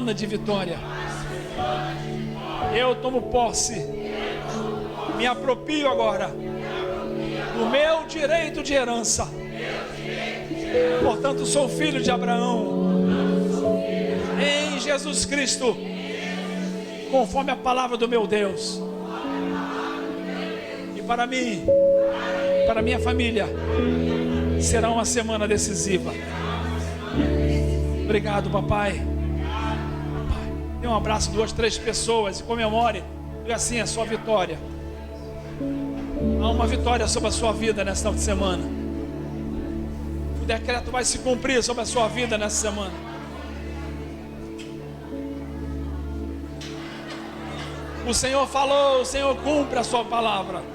semana de vitória. Eu tomo posse, me aproprio agora do meu direito de herança. Portanto, sou filho de Abraão, em Jesus Cristo, conforme a palavra do meu Deus. E para mim, para minha família, será uma semana decisiva. Obrigado, papai. Dê um abraço, 2, 3 pessoas e comemore. Diga assim, a sua vitória. Há uma vitória sobre a sua vida nesta semana. O decreto vai se cumprir sobre a sua vida nessa semana. O Senhor falou, o Senhor cumpre a sua palavra.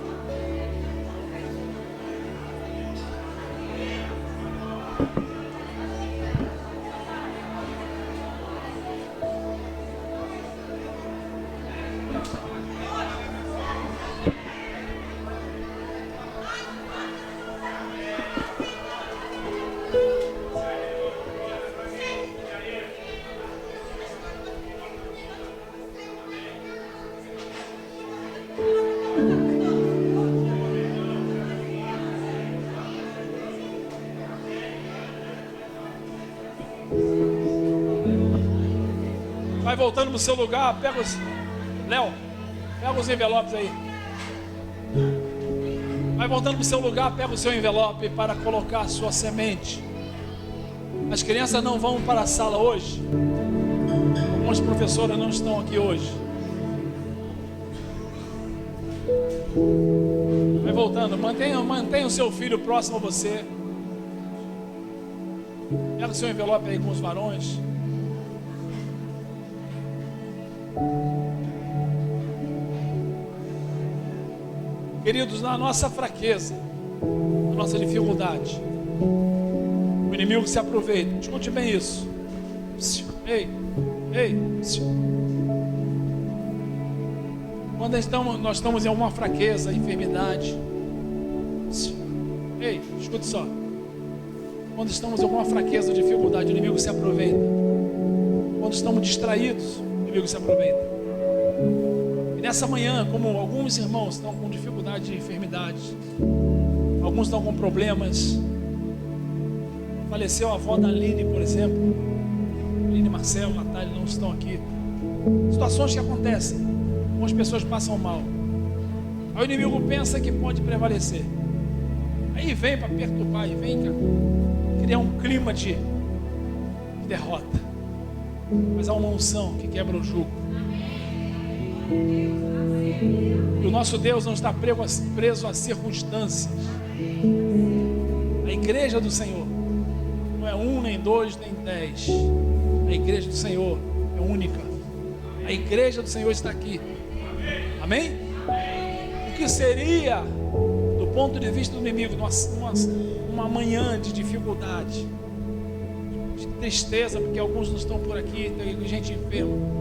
Vai voltando para o seu lugar, pega os... Léo, pega os envelopes aí. Vai voltando para o seu lugar, pega o seu envelope para colocar a sua semente. As crianças não vão para a sala hoje. Algumas professoras não estão aqui hoje. Vai voltando, mantenha o seu filho próximo a você. Pega o seu envelope aí com os varões. Queridos, na nossa fraqueza, na nossa dificuldade, o inimigo se aproveita. Escute bem isso. Ei. Quando nós estamos em alguma fraqueza, enfermidade. Ei, escute só. Quando estamos em alguma fraqueza, dificuldade, o inimigo se aproveita. Quando estamos distraídos, o inimigo se aproveita. E nessa manhã, como alguns irmãos estão com dificuldade de enfermidade, alguns estão com problemas. Faleceu a avó da Aline, por exemplo. Aline, Marcelo, Natália não estão aqui. Situações que acontecem, algumas pessoas passam mal. Aí o inimigo pensa que pode prevalecer. Aí vem para perturbar, e vem criar um clima de derrota. Mas há uma unção que quebra o jugo. E o nosso Deus não está preso a circunstâncias. A igreja do Senhor não é 1, nem 2, nem 10. A igreja do Senhor é única. A igreja do Senhor está aqui. Amém? O que seria, do ponto de vista do inimigo, uma manhã de dificuldade, de tristeza, porque alguns não estão por aqui, tem gente enferma.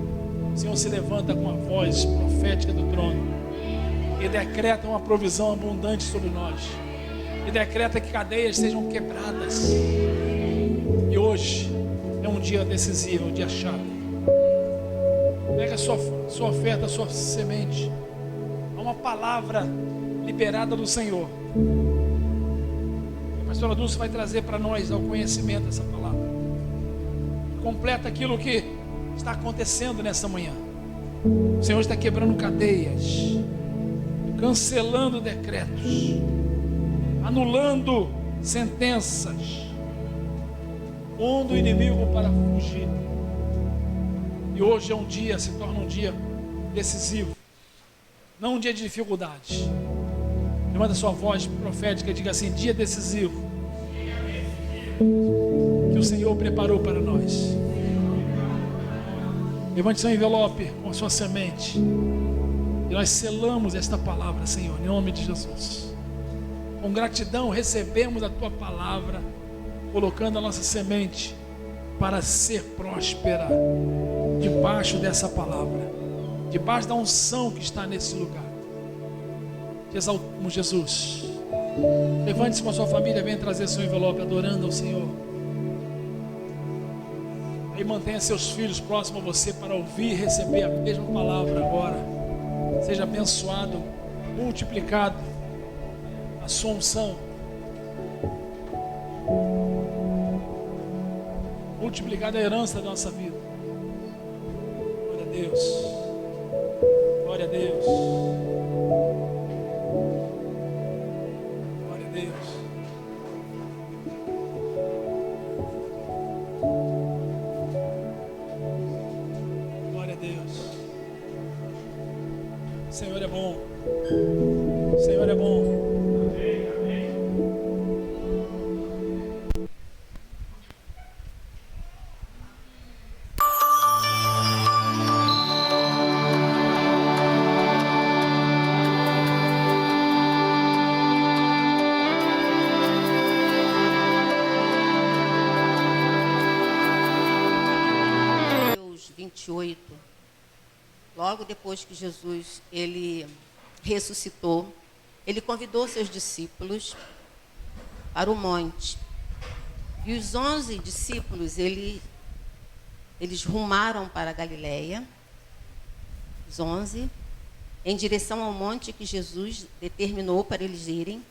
O Senhor se levanta com a voz profética do trono e decreta uma provisão abundante sobre nós, e decreta que cadeias sejam quebradas. E hoje é um dia decisivo, um dia chave. Pega a sua oferta, a sua semente. Há uma palavra liberada do Senhor. A pastora Dulce vai trazer para nós ao conhecimento dessa palavra. Completa aquilo que está acontecendo nessa manhã. O Senhor está quebrando cadeias, cancelando decretos, anulando sentenças, pondo o inimigo para fugir. E hoje é um dia, se torna um dia decisivo, não um dia de dificuldade. Levanta sua voz profética e diga assim: dia decisivo que o Senhor preparou para nós. Levante seu envelope com a sua semente. E nós selamos esta palavra, Senhor, em nome de Jesus. Com gratidão recebemos a tua palavra, colocando a nossa semente para ser próspera debaixo dessa palavra, debaixo da unção que está nesse lugar. Te exaltamos, Jesus. Levante-se com a sua família, venha trazer seu envelope adorando ao Senhor. E mantenha seus filhos próximos a você para ouvir e receber a mesma palavra agora. Seja abençoado, multiplicado a sua unção. Multiplicada a herança da nossa vida. Glória a Deus. Glória a Deus. Glória a Deus. Glória a Deus. O Senhor é bom. O Senhor é bom. Logo depois que Jesus ele ressuscitou, ele convidou seus discípulos para o monte. E os 11 discípulos, eles rumaram para a Galileia, os 11, em direção ao monte que Jesus determinou para eles irem.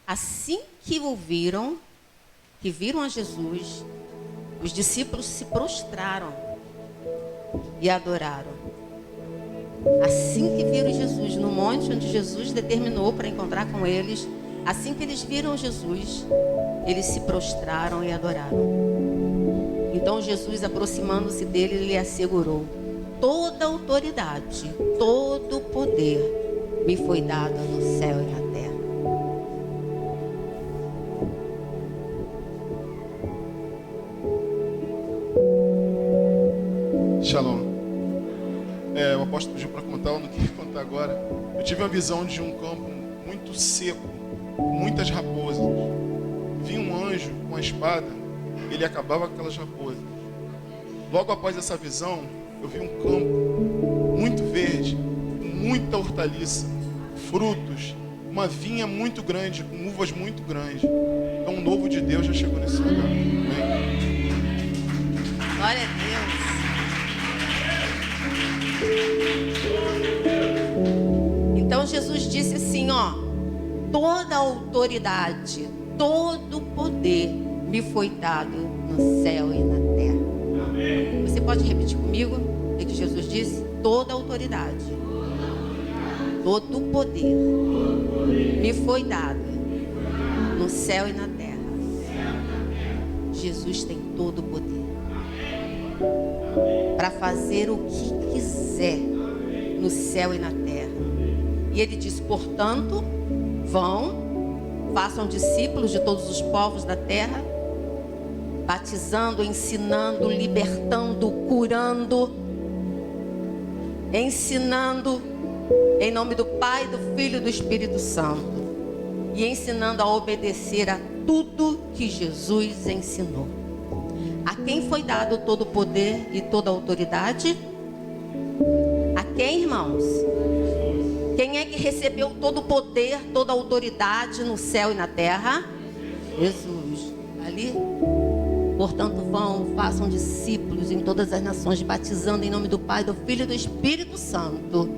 Assim que ouviram, que viram a Jesus, os discípulos se prostraram e adoraram. Assim que viram Jesus no monte onde Jesus determinou para encontrar com eles, assim que eles viram Jesus, eles se prostraram e adoraram. Então Jesus, aproximando-se dele, lhe assegurou: toda autoridade, todo poder me foi dado no céu e na terra. Shalom. O apóstolo pediu para contar, eu não queria contar agora. Eu tive uma visão de um campo muito seco, muitas raposas. Vi um anjo com a espada, ele acabava com aquelas raposas. Logo após essa visão, eu vi um campo muito verde, com muita hortaliça, frutos, uma vinha muito grande, com uvas muito grandes. Então o novo de Deus já chegou nesse lugar. Amém. Glória a Deus. Então Jesus disse assim, toda autoridade, todo poder me foi dado no céu e na terra. Amém. Você pode repetir comigo o que Jesus disse? Toda autoridade, todo poder me foi dado no céu e na terra. Jesus tem todo o poder para fazer o que quiser no céu e na terra. E ele diz, portanto, vão, façam discípulos de todos os povos da terra, batizando, ensinando, libertando, curando, ensinando em nome do Pai, do Filho e do Espírito Santo, e ensinando a obedecer a tudo que Jesus ensinou. A quem foi dado todo o poder e toda a autoridade? A quem, irmãos? Quem é que recebeu todo o poder, toda a autoridade no céu e na terra? Jesus. Ali. Portanto, vão, façam discípulos em todas as nações, batizando em nome do Pai, do Filho e do Espírito Santo,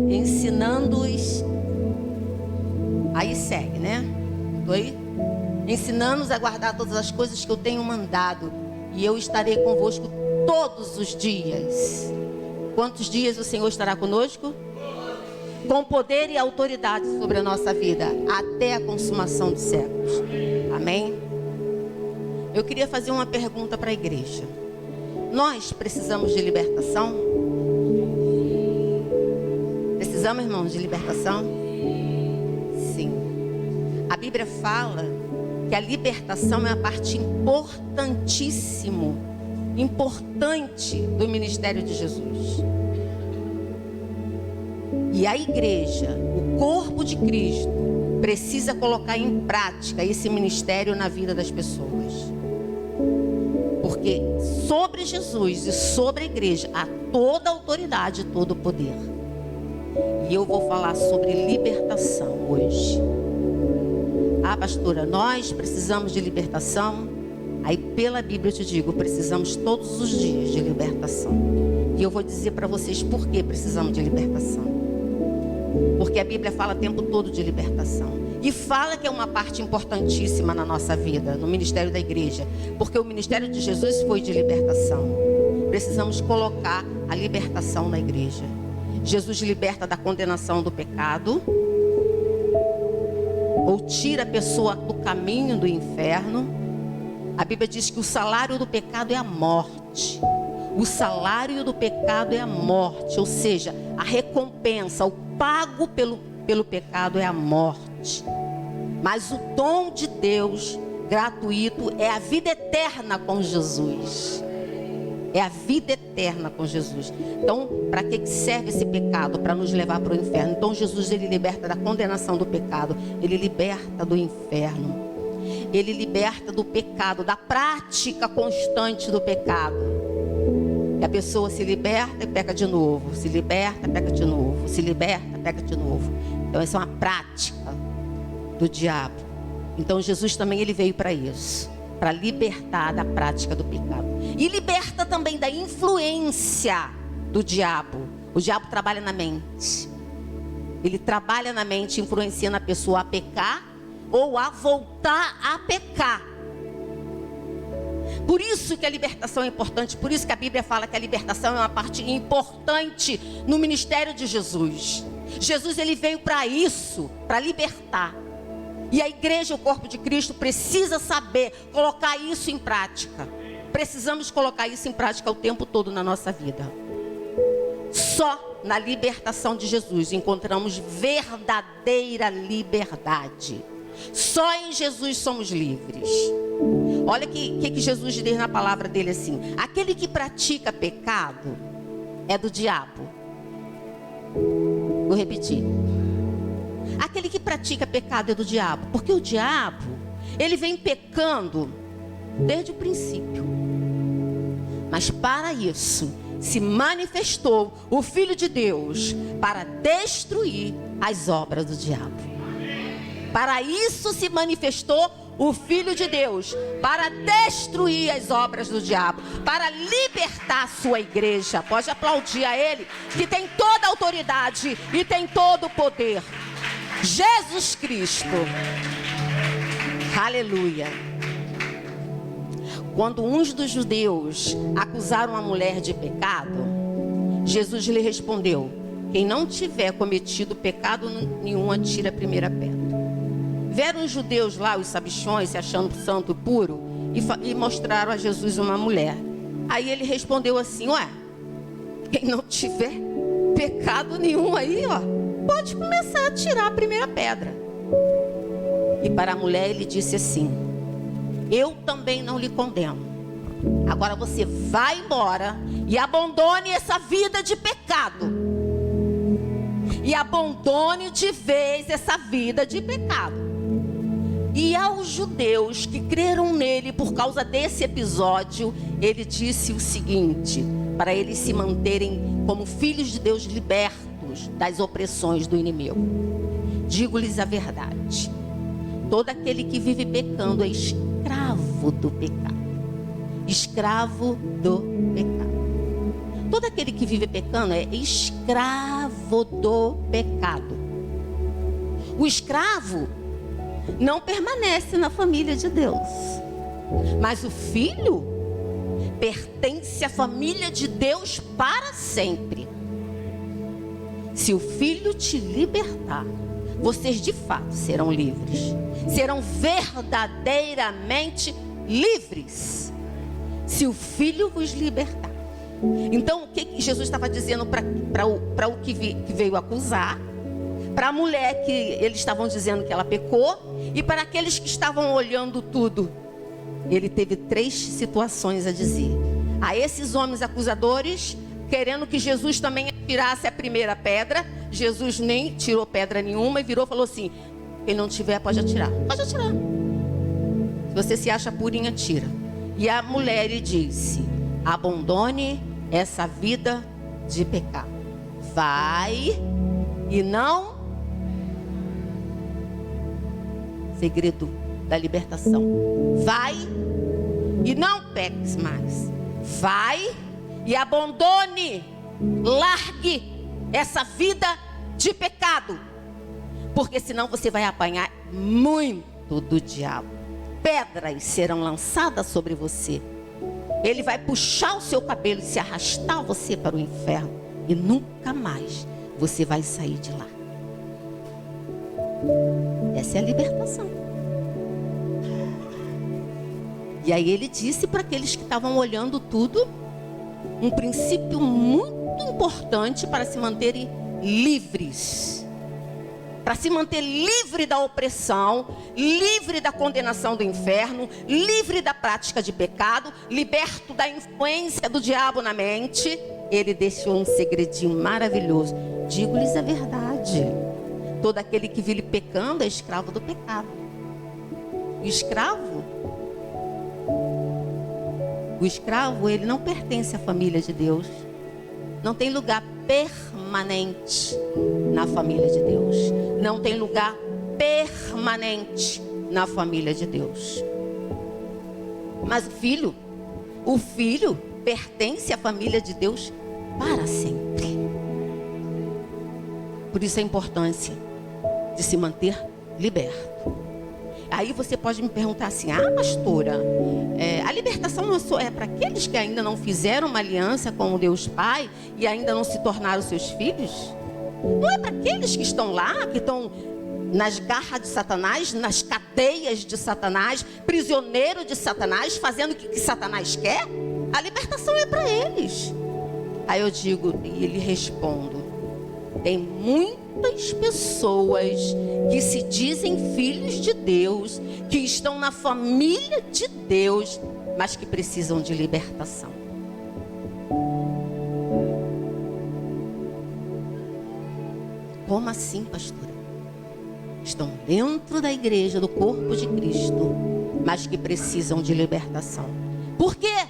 ensinando-os. Aí segue, né? Estou aí? Ensinando-os a guardar todas as coisas que eu tenho mandado, e eu estarei convosco todos os dias. Quantos dias o Senhor estará conosco? Com poder e autoridade sobre a nossa vida, até a consumação dos séculos. Amém? Eu queria fazer uma pergunta para a igreja. Nós precisamos de libertação? Precisamos, irmãos, de libertação? Sim. A Bíblia fala que a libertação é uma parte importante do ministério de Jesus. E a igreja, o corpo de Cristo, precisa colocar em prática esse ministério na vida das pessoas. Porque sobre Jesus e sobre a igreja há toda a autoridade e todo o poder. E eu vou falar sobre libertação hoje. Ah, pastora, nós precisamos de libertação? Aí pela Bíblia eu te digo, precisamos todos os dias de libertação. E eu vou dizer para vocês por que precisamos de libertação. Porque a Bíblia fala o tempo todo de libertação. E fala que é uma parte importantíssima na nossa vida, no ministério da igreja. Porque o ministério de Jesus foi de libertação. Precisamos colocar a libertação na igreja. Jesus liberta da condenação do pecado, ou tira a pessoa do caminho do inferno. A Bíblia diz que o salário do pecado é a morte. O salário do pecado é a morte, ou seja, a recompensa, o pago pelo pecado é a morte. Mas o dom de Deus gratuito é a vida eterna com Jesus. É a vida eterna com Jesus. Então, para que serve esse pecado? Para nos levar para o inferno. Então, Jesus, ele liberta da condenação do pecado. Ele liberta do inferno. Ele liberta do pecado, da prática constante do pecado. E a pessoa se liberta e peca de novo. Se liberta, peca de novo. Se liberta, peca de novo. Então, essa é uma prática do diabo. Então, Jesus também ele veio para isso. Para libertar da prática do pecado. E liberta também da influência do diabo. O diabo trabalha na mente. Ele trabalha na mente, influenciando a pessoa a pecar ou a voltar a pecar. Por isso que a libertação é importante. Por isso que a Bíblia fala que a libertação é uma parte importante no ministério de Jesus. Jesus ele veio para isso, para libertar. E a igreja, o corpo de Cristo, precisa saber colocar isso em prática. Precisamos colocar isso em prática o tempo todo na nossa vida. Só na libertação de Jesus encontramos verdadeira liberdade. Só em Jesus somos livres. Olha o que Jesus diz na palavra dele assim: aquele que pratica pecado é do diabo. Vou repetir. Aquele que pratica pecado é do diabo. Porque o diabo, ele vem pecando desde o princípio. Mas para isso, se manifestou o Filho de Deus para destruir as obras do diabo. Para isso se manifestou o Filho de Deus, para destruir as obras do diabo, para libertar a sua igreja. Pode aplaudir a ele, que tem toda a autoridade e tem todo o poder. Jesus Cristo. Aleluia. Quando uns dos judeus acusaram a mulher de pecado, Jesus lhe respondeu: quem não tiver cometido pecado nenhum, atira a primeira pedra. Vieram os judeus lá, os sabichões, se achando santo e puro, e mostraram a Jesus uma mulher. Aí ele respondeu assim: ué, quem não tiver pecado nenhum aí, ó, pode começar a tirar a primeira pedra. E para a mulher ele disse assim: eu também não lhe condeno. Agora você vai embora e abandone essa vida de pecado. E abandone de vez essa vida de pecado. E aos judeus que creram nele por causa desse episódio, ele disse o seguinte, para eles se manterem como filhos de Deus libertos das opressões do inimigo: digo-lhes a verdade, todo aquele que vive pecando é escravo do pecado. Escravo do pecado. Todo aquele que vive pecando é escravo do pecado. O escravo não permanece na família de Deus, mas o filho pertence à família de Deus para sempre. Se o filho te libertar, vocês de fato serão livres. Serão verdadeiramente livres. Se o filho vos libertar. Então, o que Jesus estava dizendo para o que veio acusar? Para a mulher que eles estavam dizendo que ela pecou, e para aqueles que estavam olhando tudo. Ele teve 3 situações a dizer. A esses homens acusadores, querendo que Jesus também tirasse a primeira pedra. Jesus nem tirou pedra nenhuma e virou e falou assim: quem não tiver pode atirar. Pode atirar. Se você se acha purinha, tira. E a mulher lhe disse: abandone essa vida de pecado. Vai e não... Segredo da libertação. Vai e não peques mais. Vai e abandone, largue essa vida de pecado, porque senão você vai apanhar muito do diabo. Pedras serão lançadas sobre você. Ele vai puxar o seu cabelo e se arrastar você para o inferno, e nunca mais você vai sair de lá. Essa é a libertação. E aí ele disse para aqueles que estavam olhando tudo, um princípio muito importante para se manterem livres. Para se manter livre da opressão, livre da condenação do inferno, livre da prática de pecado, liberto da influência do diabo na mente. Ele deixou um segredinho maravilhoso. Digo-lhes a verdade: todo aquele que vive pecando é escravo do pecado. O escravo, ele não pertence à família de Deus. Não tem lugar permanente na família de Deus. Não tem lugar permanente na família de Deus. Mas o filho pertence à família de Deus para sempre. Por isso a importância de se manter liberto. Aí você pode me perguntar assim: pastora, a libertação não é para aqueles que ainda não fizeram uma aliança com o Deus Pai e ainda não se tornaram seus filhos? Não é para aqueles que estão lá, que estão nas garras de Satanás, nas cadeias de Satanás, prisioneiro de Satanás, fazendo o que Satanás quer? A libertação é para eles. Aí eu digo, e lhe respondo: tem muitas pessoas que se dizem filhos de Deus, que estão na família de Deus, mas que precisam de libertação. Como assim, pastora? Estão dentro da igreja, do corpo de Cristo, mas que precisam de libertação. Por quê?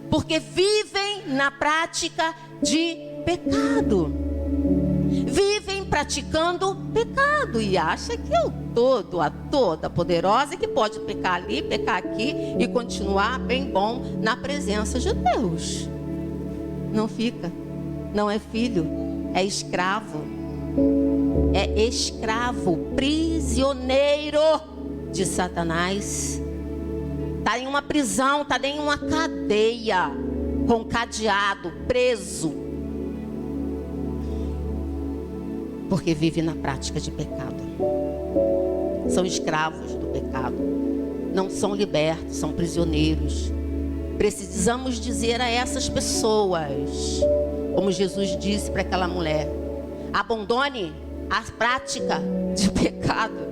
Porque vivem na prática de pecado. Vivem praticando pecado e acha que é a toda poderosa, que pode pecar ali, pecar aqui e continuar bem bom na presença de Deus. Não fica, não é filho, é escravo. É escravo, prisioneiro de Satanás. Está em uma prisão, está em uma cadeia, com cadeado, preso. Porque vive na prática de pecado. São escravos do pecado. Não são libertos, são prisioneiros. Precisamos dizer a essas pessoas, como Jesus disse para aquela mulher: abandone a prática de pecado.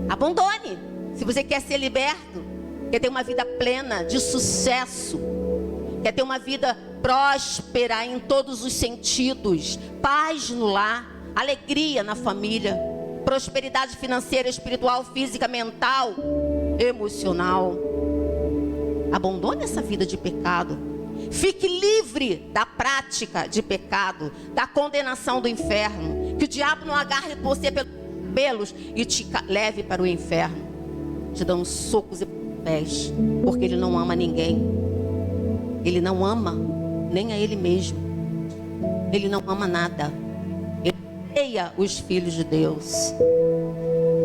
Abandone. Se você quer ser liberto, quer ter uma vida plena, de sucesso, quer ter uma vida próspera em todos os sentidos, paz no lar, alegria na família, prosperidade financeira, espiritual, física, mental, emocional. Abandone essa vida de pecado. Fique livre da prática de pecado, da condenação do inferno. Que o diabo não agarre você pelos cabelos e te leve para o inferno, te dando socos e pés, porque ele não ama ninguém. Ele não ama nem a ele mesmo. Ele não ama nada. Ele odeia os filhos de Deus.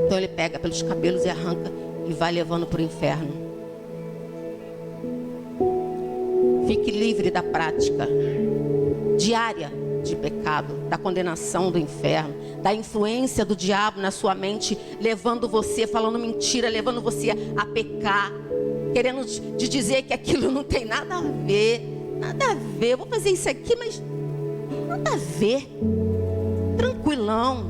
Então ele pega pelos cabelos e arranca e vai levando para o inferno. Fique livre da prática diária de pecado, da condenação do inferno, da influência do diabo na sua mente, levando você, falando mentira, levando você a pecar, querendo te dizer que aquilo não tem nada a ver, vou fazer isso aqui, mas nada a ver, tranquilão.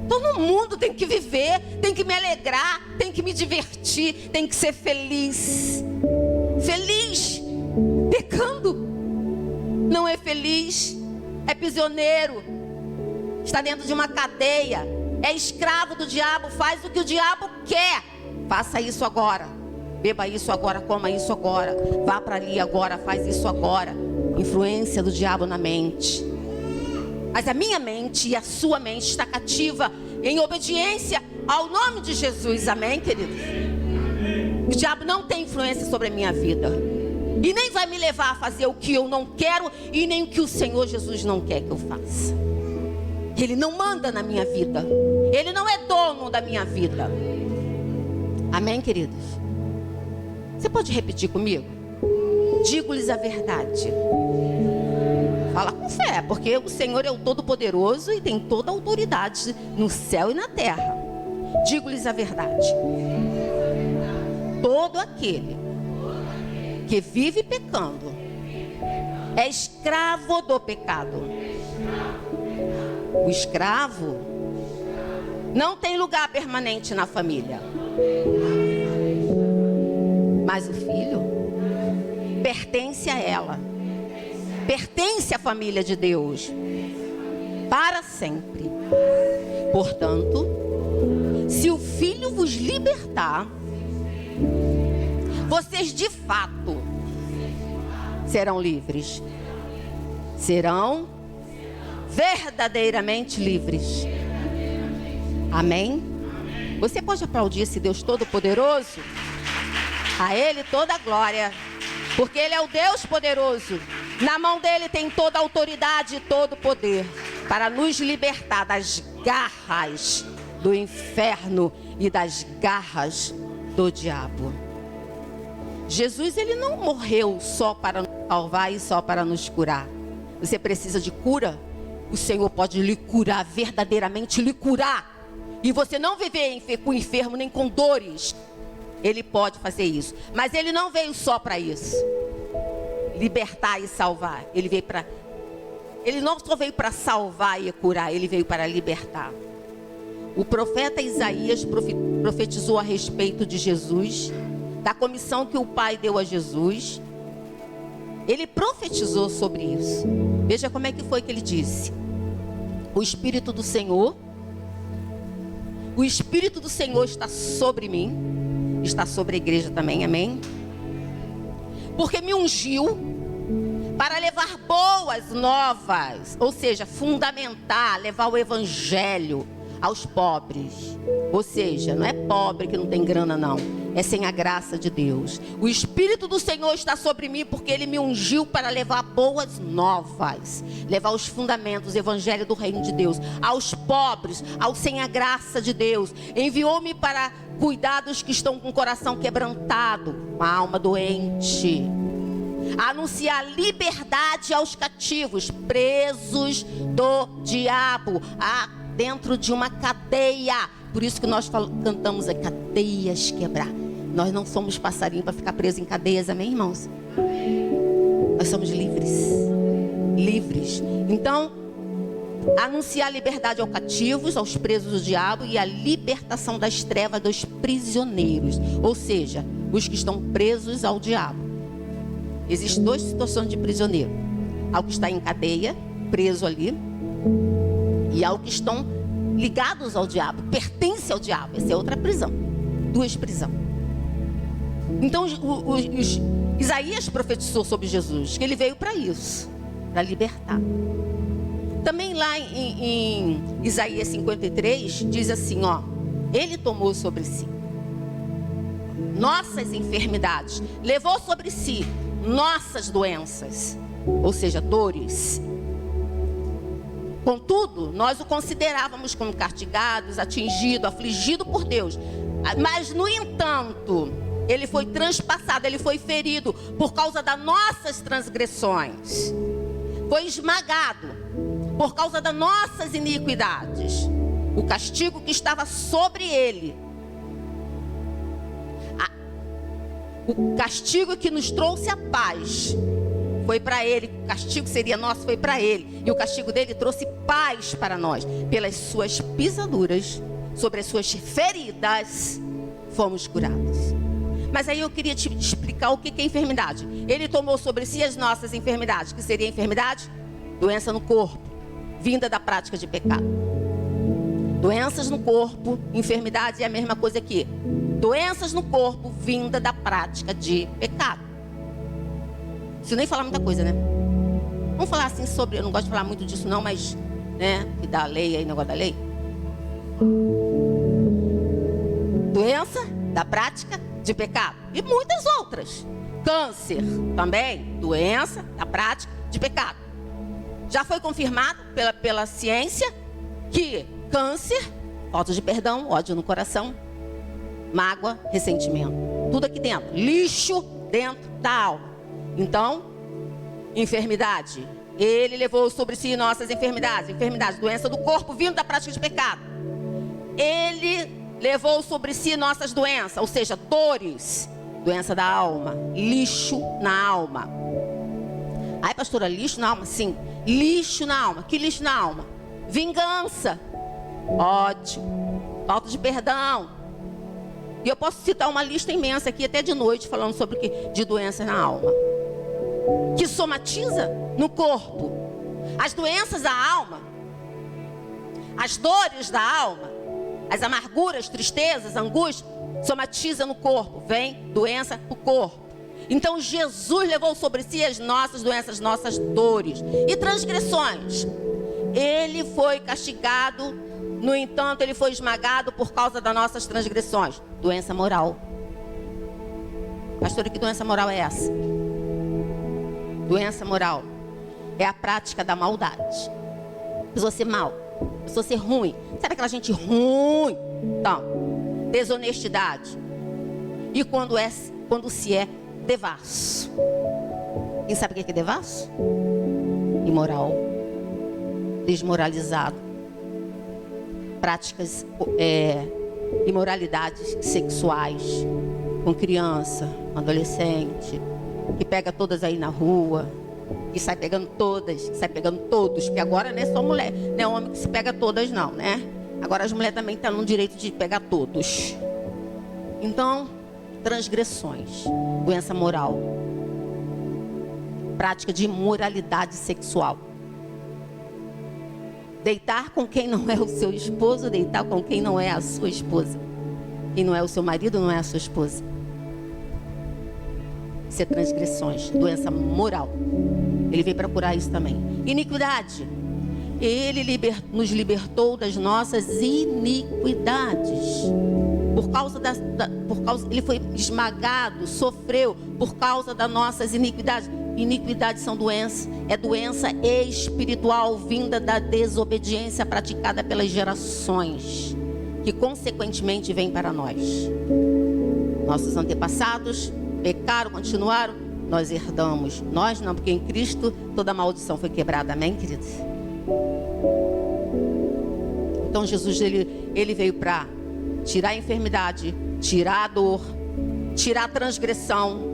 Todo mundo tem que viver, tem que me alegrar, tem que me divertir, tem que ser feliz. Feliz pecando não é feliz, é prisioneiro, está dentro de uma cadeia, é escravo do diabo, faz o que o diabo quer. Faça isso agora, beba isso agora, coma isso agora, vá para ali agora, faz isso agora. Influência do diabo na mente. Mas a minha mente e a sua mente está cativa em obediência ao nome de Jesus. Amém, queridos? O diabo não tem influência sobre a minha vida. E nem vai me levar a fazer o que eu não quero e nem o que o Senhor Jesus não quer que eu faça. Ele não manda na minha vida. Ele não é dono da minha vida. Amém, queridos? Você pode repetir comigo? Digo-lhes a verdade. Fala com fé, porque o Senhor é o Todo-Poderoso e tem toda a autoridade no céu e na terra. Digo-lhes a verdade. Todo aquele que vive pecando é escravo do pecado. O escravo não tem lugar permanente na família. Mas o filho pertence a ela. Pertence à família de Deus para sempre. Portanto, se o Filho vos libertar, vocês de fato serão livres. Serão verdadeiramente livres. Amém? Você pode aplaudir esse Deus Todo-Poderoso? A Ele toda a glória, porque Ele é o Deus poderoso. Na mão dele tem toda a autoridade e todo o poder para nos libertar das garras do inferno e das garras do diabo. Jesus, ele não morreu só para nos salvar e só para nos curar. Você precisa de cura? O Senhor pode lhe curar, verdadeiramente lhe curar. E você não viver com enfermo nem com dores. Ele pode fazer isso. Mas ele não veio só para isso. Libertar e salvar. Ele não só veio para salvar e curar, ele veio para libertar. O profeta Isaías profetizou a respeito de Jesus, da comissão que o Pai deu a Jesus. Ele profetizou sobre isso. Veja como é que foi que ele disse: o Espírito do Senhor está sobre mim, está sobre a igreja também, amém? Porque me ungiu para levar boas novas, ou seja, fundamentar, levar o evangelho aos pobres. Ou seja, não é pobre que não tem grana não, é sem a graça de Deus. O Espírito do Senhor está sobre mim porque Ele me ungiu para levar boas novas, levar os fundamentos, o evangelho do reino de Deus aos pobres, aos sem a graça de Deus. Enviou-me para cuidar dos que estão com o coração quebrantado, uma alma doente, anunciar liberdade aos cativos, presos do diabo, dentro de uma cadeia. Por isso que nós cantamos a cadeias quebrar. Nós não somos passarinho para ficar preso em cadeias, amém, irmãos? Nós somos livres. Livres. Então, anunciar liberdade aos cativos, aos presos do diabo, e a libertação das trevas dos prisioneiros, ou seja, os que estão presos ao diabo. Existem duas situações de prisioneiro: ao que está em cadeia, preso ali, e ao que estão ligados ao diabo, pertence ao diabo. Essa é outra prisão. Duas prisões. Então Isaías profetizou sobre Jesus, que ele veio para isso, para libertar. Também lá em Isaías 53 diz assim, ele tomou sobre si nossas enfermidades, levou sobre si nossas doenças, ou seja, dores. Contudo, nós o considerávamos como castigados, atingido, afligido por Deus. Mas, no entanto, ele foi transpassado, ele foi ferido por causa das nossas transgressões. Foi esmagado por causa das nossas iniquidades. O castigo que estava sobre ele, o castigo que nos trouxe a paz, foi para ele. O castigo seria nosso, foi para ele. E o castigo dele trouxe paz para nós. Pelas suas pisaduras, sobre as suas feridas, fomos curados. Mas aí eu queria te explicar o que é enfermidade. Ele tomou sobre si as nossas enfermidades. Que seria enfermidade? Doença no corpo, vinda da prática de pecado. Doenças no corpo, enfermidade é a mesma coisa que doenças no corpo, vinda da prática de pecado. Isso nem falar muita coisa, né? Vamos falar assim sobre... Eu não gosto de falar muito disso não, mas... né? Que da lei aí, negócio da lei. Doença da prática de pecado. E muitas outras. Câncer também, doença da prática de pecado. Já foi confirmado pela ciência que câncer, falta de perdão, ódio no coração, mágoa, ressentimento. Tudo aqui dentro, lixo dentro da alma. Então, enfermidade. Ele levou sobre si nossas enfermidades, doença do corpo vindo da prática de pecado. Ele levou sobre si nossas doenças, ou seja, dores, doença da alma, lixo na alma. Ai, pastora, lixo na alma? Sim, lixo na alma. Que lixo na alma? Vingança, ódio, falta de perdão. E eu posso citar uma lista imensa aqui, até de noite, falando sobre o quê? De doenças na alma, que somatiza no corpo. As doenças da alma, as dores da alma, as amarguras, tristezas, angústias, somatiza no corpo. Vem doença do corpo. Então Jesus levou sobre si as nossas doenças, nossas dores e transgressões. Ele foi castigado, no entanto, ele foi esmagado por causa das nossas transgressões. Doença moral. Pastor, que doença moral é essa? Doença moral é a prática da maldade. Pessoa ser mal, pessoa ser ruim. Sabe aquela gente ruim? Então, desonestidade. E quando se é devasso. Quem sabe o que é devasso? Imoral, desmoralizado. Práticas, imoralidades sexuais com criança, adolescente, que pega todas aí na rua, que sai pegando todas, que sai pegando todos, porque agora não é só mulher, não é homem que se pega todas não, né? Agora as mulheres também estão no direito de pegar todos. Então, transgressões, doença moral, prática de imoralidade sexual. Deitar com quem não é o seu esposo, deitar com quem não é a sua esposa. Quem não é o seu marido, não é a sua esposa. Isso é transgressões, doença moral. Ele veio para curar isso também. Iniquidade. Ele nos libertou das nossas iniquidades. Ele foi esmagado, sofreu por causa das nossas iniquidades. Iniquidades são doenças, é doença espiritual vinda da desobediência praticada pelas gerações, que consequentemente vem para nós. Nossos antepassados pecaram, continuaram, nós herdamos. Nós não, porque em Cristo toda maldição foi quebrada, amém, queridos? Então Jesus, ele veio para tirar a enfermidade, tirar a dor, tirar a transgressão,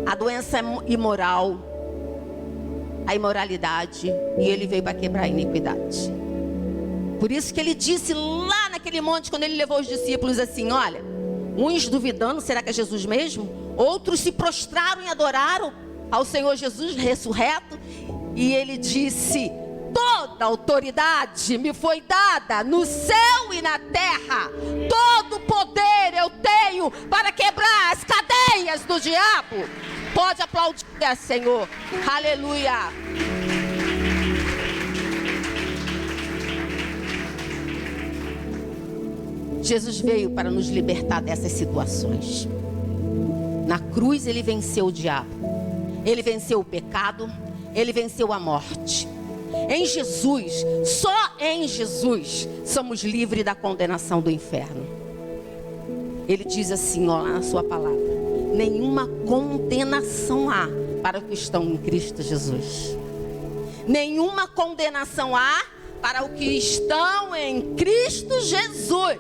a doença imoral, a imoralidade, e ele veio para quebrar a iniquidade. Por isso que ele disse lá naquele monte, quando ele levou os discípulos assim, olha, uns duvidando, será que é Jesus mesmo? Outros se prostraram e adoraram ao Senhor Jesus ressurreto, e ele disse, toda autoridade me foi dada no céu e na terra, todo poder eu tenho para quebrar as cadeias do diabo. Pode aplaudir, Senhor. Aleluia. Jesus veio para nos libertar dessas situações. Na cruz ele venceu o diabo. Ele venceu o pecado. Ele venceu a morte. Em Jesus, só em Jesus, somos livres da condenação do inferno. Ele diz assim, ó, lá na sua palavra: nenhuma condenação há para os que estão em Cristo Jesus. Nenhuma condenação há para os que estão em Cristo Jesus.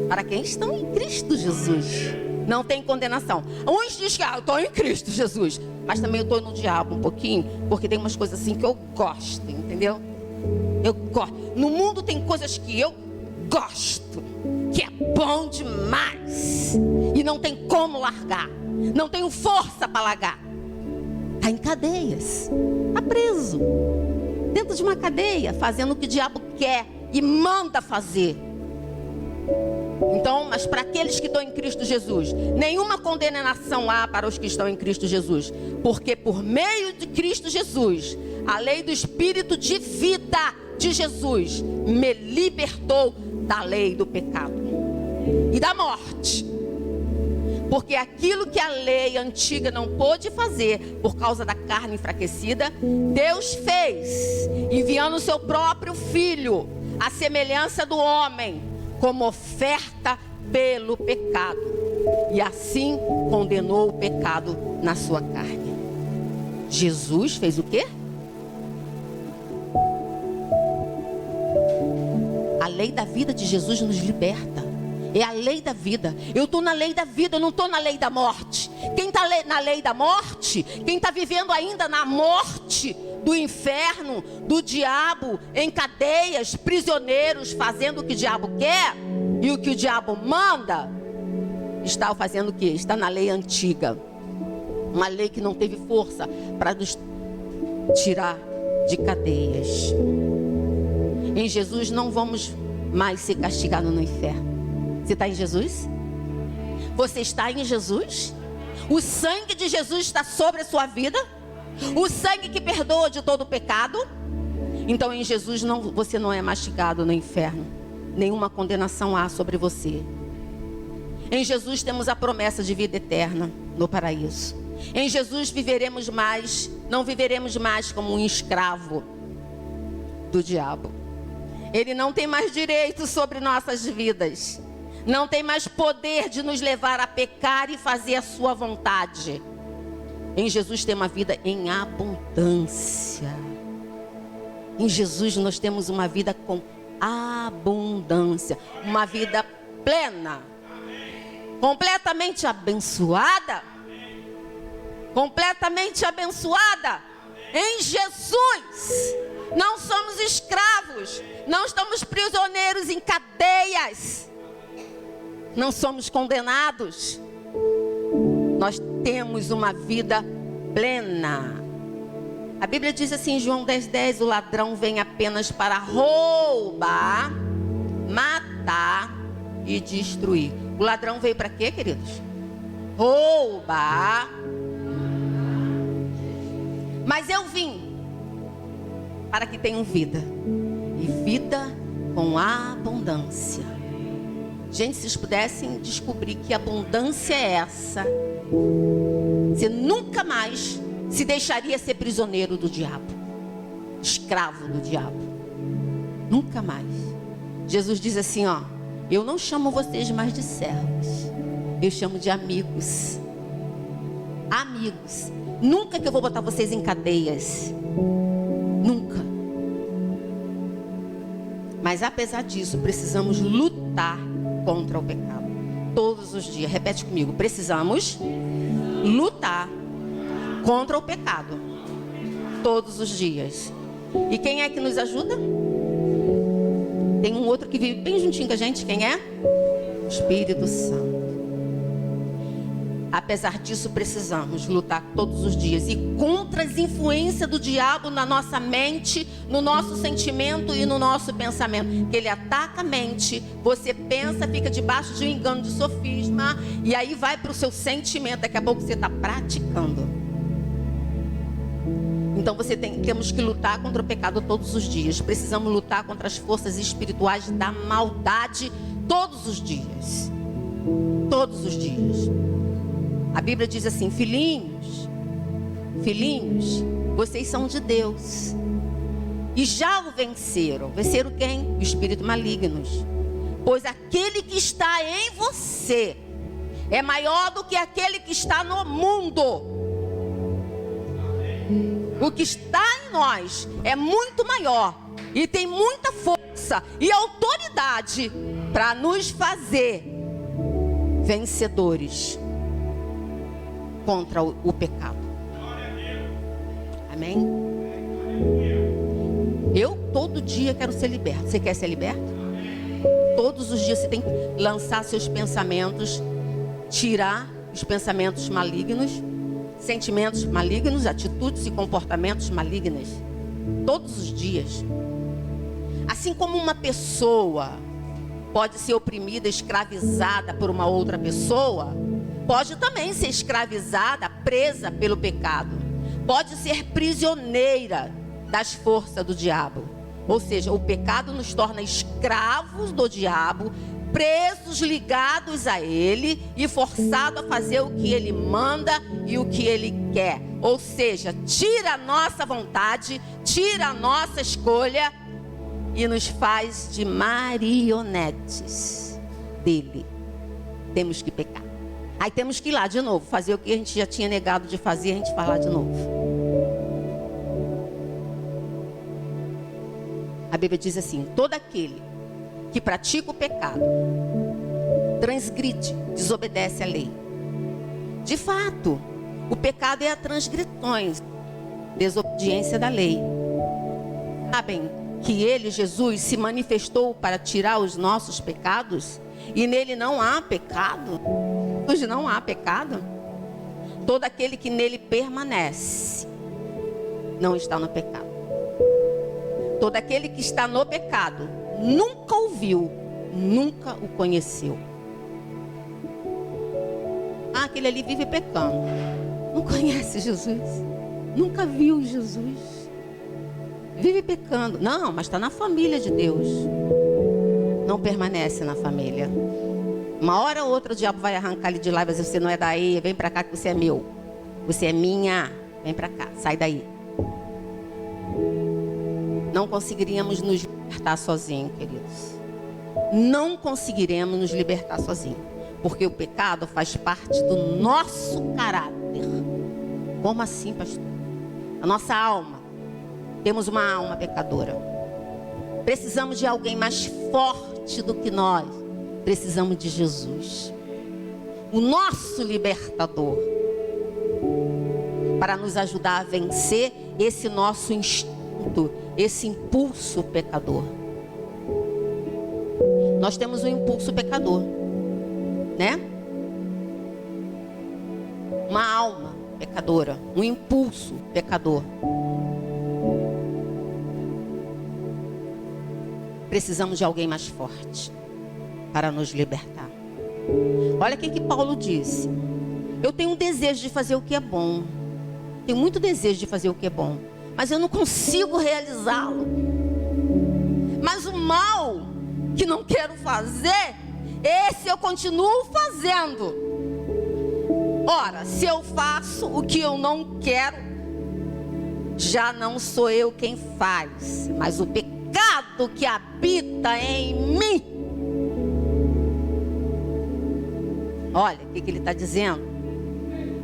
Para quem estão em Cristo Jesus, não tem condenação. Uns dizem que eu estou em Cristo Jesus, mas também eu estou no diabo um pouquinho, porque tem umas coisas assim que eu gosto, entendeu? Eu gosto. No mundo tem coisas que eu gosto, que é bom demais, e não tem como largar, não tenho força para largar. Está em cadeias, está preso, dentro de uma cadeia, fazendo o que o diabo quer e manda fazer. Então, mas para aqueles que estão em Cristo Jesus, nenhuma condenação há para os que estão em Cristo Jesus, porque por meio de Cristo Jesus, a lei do Espírito de vida de Jesus me libertou da lei do pecado e da morte. Porque aquilo que a lei antiga não pôde fazer por causa da carne enfraquecida, Deus fez, enviando o seu próprio Filho, à semelhança do homem, como oferta pelo pecado. E assim condenou o pecado na sua carne. Jesus fez o quê? A lei da vida de Jesus nos liberta. É a lei da vida. Eu estou na lei da vida, eu não estou na lei da morte. Quem está na lei da morte, quem está vivendo ainda na morte do inferno, do diabo, em cadeias, prisioneiros, fazendo o que o diabo quer e o que o diabo manda, está fazendo o quê? Está na lei antiga. Uma lei que não teve força para nos tirar de cadeias. Em Jesus não vamos mais ser castigados no inferno. Você está em Jesus? Você está em Jesus? O sangue de Jesus está sobre a sua vida? O sangue que perdoa de todo o pecado? Então em Jesus você não é mastigado no inferno. Nenhuma condenação há sobre você. Em Jesus temos a promessa de vida eterna no paraíso. Em Jesus viveremos mais, não viveremos mais como um escravo do diabo. Ele não tem mais direito sobre nossas vidas. Não tem mais poder de nos levar a pecar e fazer a sua vontade. Em Jesus tem uma vida em abundância. Em Jesus nós temos uma vida com abundância. Uma vida plena. Completamente abençoada. Completamente abençoada. Em Jesus. Não somos escravos. Não estamos prisioneiros em cadeias. Não somos condenados. Nós temos uma vida plena. A Bíblia diz assim em João 10:10: o ladrão vem apenas para roubar, matar e destruir. O ladrão veio para quê, queridos? Roubar. Mas eu vim para que tenham vida, e vida com abundância. Gente, se vocês pudessem descobrir que abundância é essa, você nunca mais se deixaria ser prisioneiro do diabo, escravo do diabo. Nunca mais. Jesus diz assim, ó: eu não chamo vocês mais de servos, eu chamo de amigos. Amigos. Nunca que eu vou botar vocês em cadeias. Nunca. Mas apesar disso, precisamos lutar contra o pecado todos os dias. Repete comigo: precisamos lutar contra o pecado todos os dias. E quem é que nos ajuda? Tem um outro que vive bem juntinho com a gente. Quem é? O Espírito Santo. Apesar disso, precisamos lutar todos os dias e contra as influências do diabo na nossa mente, no nosso sentimento e no nosso pensamento. Que ele ataca a mente, você pensa, fica debaixo de um engano de sofisma, e aí vai para o seu sentimento. Daqui a pouco você está praticando. Então temos que lutar contra o pecado todos os dias. Precisamos lutar contra as forças espirituais da maldade todos os dias. Todos os dias. A Bíblia diz assim: filhinhos, vocês são de Deus e já o venceram. Venceram quem? O espírito malignos. Pois aquele que está em você é maior do que aquele que está no mundo. O que está em nós é muito maior e tem muita força e autoridade para nos fazer vencedores contra o pecado. Amém? Eu todo dia quero ser liberto. Você quer ser liberto? Todos os dias você tem que lançar seus pensamentos, tirar os pensamentos malignos, sentimentos malignos, atitudes e comportamentos malignos. Todos os dias. Assim como uma pessoa pode ser oprimida, escravizada por uma outra pessoa, pode também ser escravizada, presa pelo pecado. Pode ser prisioneira das forças do diabo. Ou seja, o pecado nos torna escravos do diabo, presos, ligados a Ele e forçados a fazer o que Ele manda e o que Ele quer. Ou seja, tira a nossa vontade, tira a nossa escolha e nos faz de marionetes dele. Temos que pecar. Aí temos que ir lá de novo, fazer o que a gente já tinha negado de fazer, a gente faz lá de novo. A Bíblia diz assim: todo aquele que pratica o pecado, transgride, desobedece à lei. De fato, o pecado é a transgressão, desobediência da lei. Sabem que Ele, Jesus, se manifestou para tirar os nossos pecados? E nele não há pecado. Hoje não há pecado. Todo aquele que nele permanece não está no pecado. Todo aquele que está no pecado nunca o viu, nunca o conheceu. Ah, aquele ali vive pecando. Não conhece Jesus. Nunca viu Jesus. Vive pecando. Não, mas está na família de Deus. Não permanece na família. Uma hora ou outra o diabo vai arrancar ele de lá e vai dizer: você não é daí, vem para cá que você é meu. Você é minha, vem para cá, sai daí. Não conseguiríamos nos libertar sozinhos, queridos. Não conseguiremos nos libertar sozinhos. Porque o pecado faz parte do nosso caráter. Como assim, pastor? A nossa alma. Temos uma alma pecadora. Precisamos de alguém mais forte do que nós. Precisamos de Jesus, o nosso libertador, para nos ajudar a vencer esse nosso instinto, esse impulso pecador. Nós temos um impulso pecador, né? Uma alma pecadora, um impulso pecador. Precisamos de alguém mais forte para nos libertar. Olha o que Paulo disse: eu tenho um desejo de fazer o que é bom. Tenho muito desejo de fazer o que é bom, mas eu não consigo realizá-lo. Mas o mal que não quero fazer, esse eu continuo fazendo. Ora, se eu faço o que eu não quero, já não sou eu quem faz, mas o pecado que habita em mim. Olha o que ele está dizendo.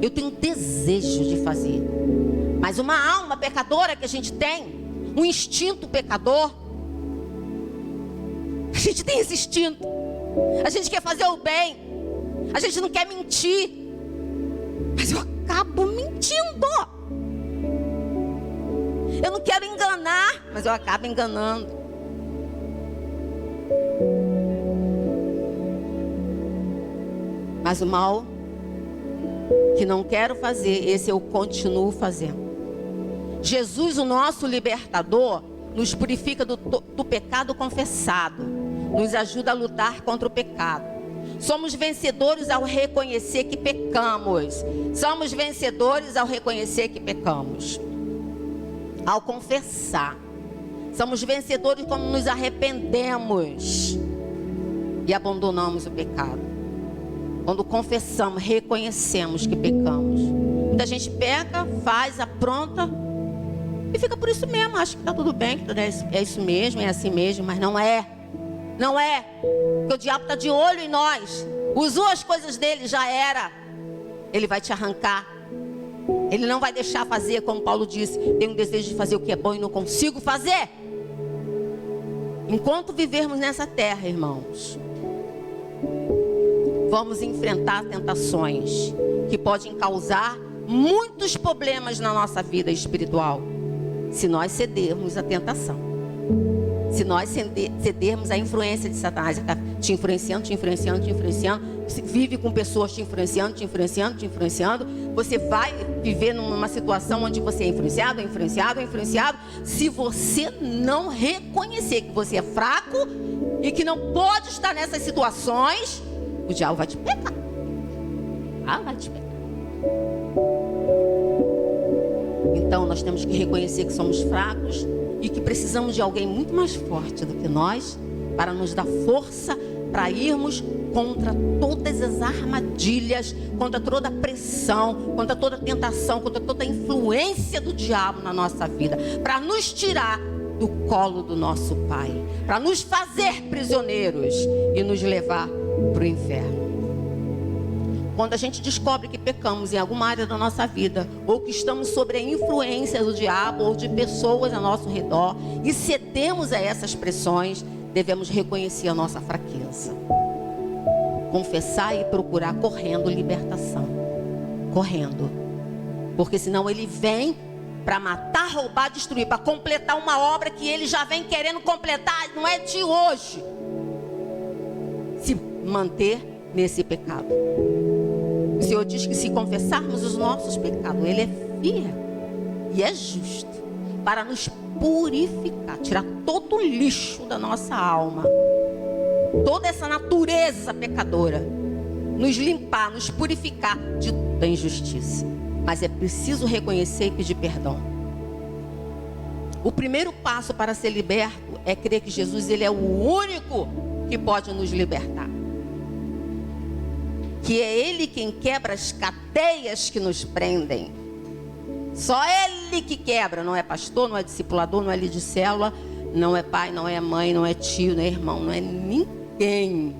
Eu tenho desejo de fazer, mas uma alma pecadora que a gente tem, um instinto pecador. A gente tem esse instinto. A gente quer fazer o bem. A gente não quer mentir, mas eu acabo mentindo. Eu não quero enganar, mas eu acabo enganando. Mas o mal que não quero fazer, esse eu continuo fazendo. Jesus, o nosso libertador, nos purifica do pecado confessado, nos ajuda a lutar contra o pecado. Somos vencedores ao reconhecer que pecamos. Somos vencedores ao reconhecer que pecamos, ao confessar. Somos vencedores quando nos arrependemos e abandonamos o pecado. Quando confessamos, reconhecemos que pecamos. Muita gente peca, faz, apronta e fica por isso mesmo. Acha que está tudo bem, que é isso mesmo, é assim mesmo, mas não é. Não é. Porque o diabo está de olho em nós. Usou as coisas dele, já era. Ele vai te arrancar. Ele não vai deixar fazer, como Paulo disse: tenho um desejo de fazer o que é bom e não consigo fazer. Enquanto vivermos nessa terra, irmãos, vamos enfrentar tentações que podem causar muitos problemas na nossa vida espiritual, se nós cedermos à tentação. Se nós cedermos à influência de Satanás, te influenciando, você vive com pessoas te influenciando, você vai viver numa situação onde você é influenciado. Se você não reconhecer que você é fraco e que não pode estar nessas situações, o diabo vai te pegar. Vai te pegar. Então nós temos que reconhecer que somos fracos e que precisamos de alguém muito mais forte do que nós para nos dar força para irmos contra todas as armadilhas, contra toda a pressão, contra toda a tentação, contra toda a influência do diabo na nossa vida, para nos tirar do colo do nosso Pai, para nos fazer prisioneiros e nos levar para o inferno. Quando a gente descobre que pecamos em alguma área da nossa vida, ou que estamos sob a influência do diabo ou de pessoas ao nosso redor, e cedemos a essas pressões, devemos reconhecer a nossa fraqueza, confessar e procurar correndo libertação, correndo, porque senão ele vem para matar, roubar, destruir, para completar uma obra que ele já vem querendo completar, não é de hoje, se manter nesse pecado. O Senhor diz que se confessarmos os nossos pecados, Ele é fiel e é justo para nos purificar, tirar todo o lixo da nossa alma, toda essa natureza pecadora, nos limpar, nos purificar de toda injustiça. Mas é preciso reconhecer e pedir perdão. O primeiro passo para ser liberto é crer que Jesus, Ele é o único que pode nos libertar. Que é Ele quem quebra as cadeias que nos prendem. Só Ele que quebra. Não é pastor, não é discipulador, não é líder de célula, não é pai, não é mãe, não é tio, não é irmão, não é ninguém.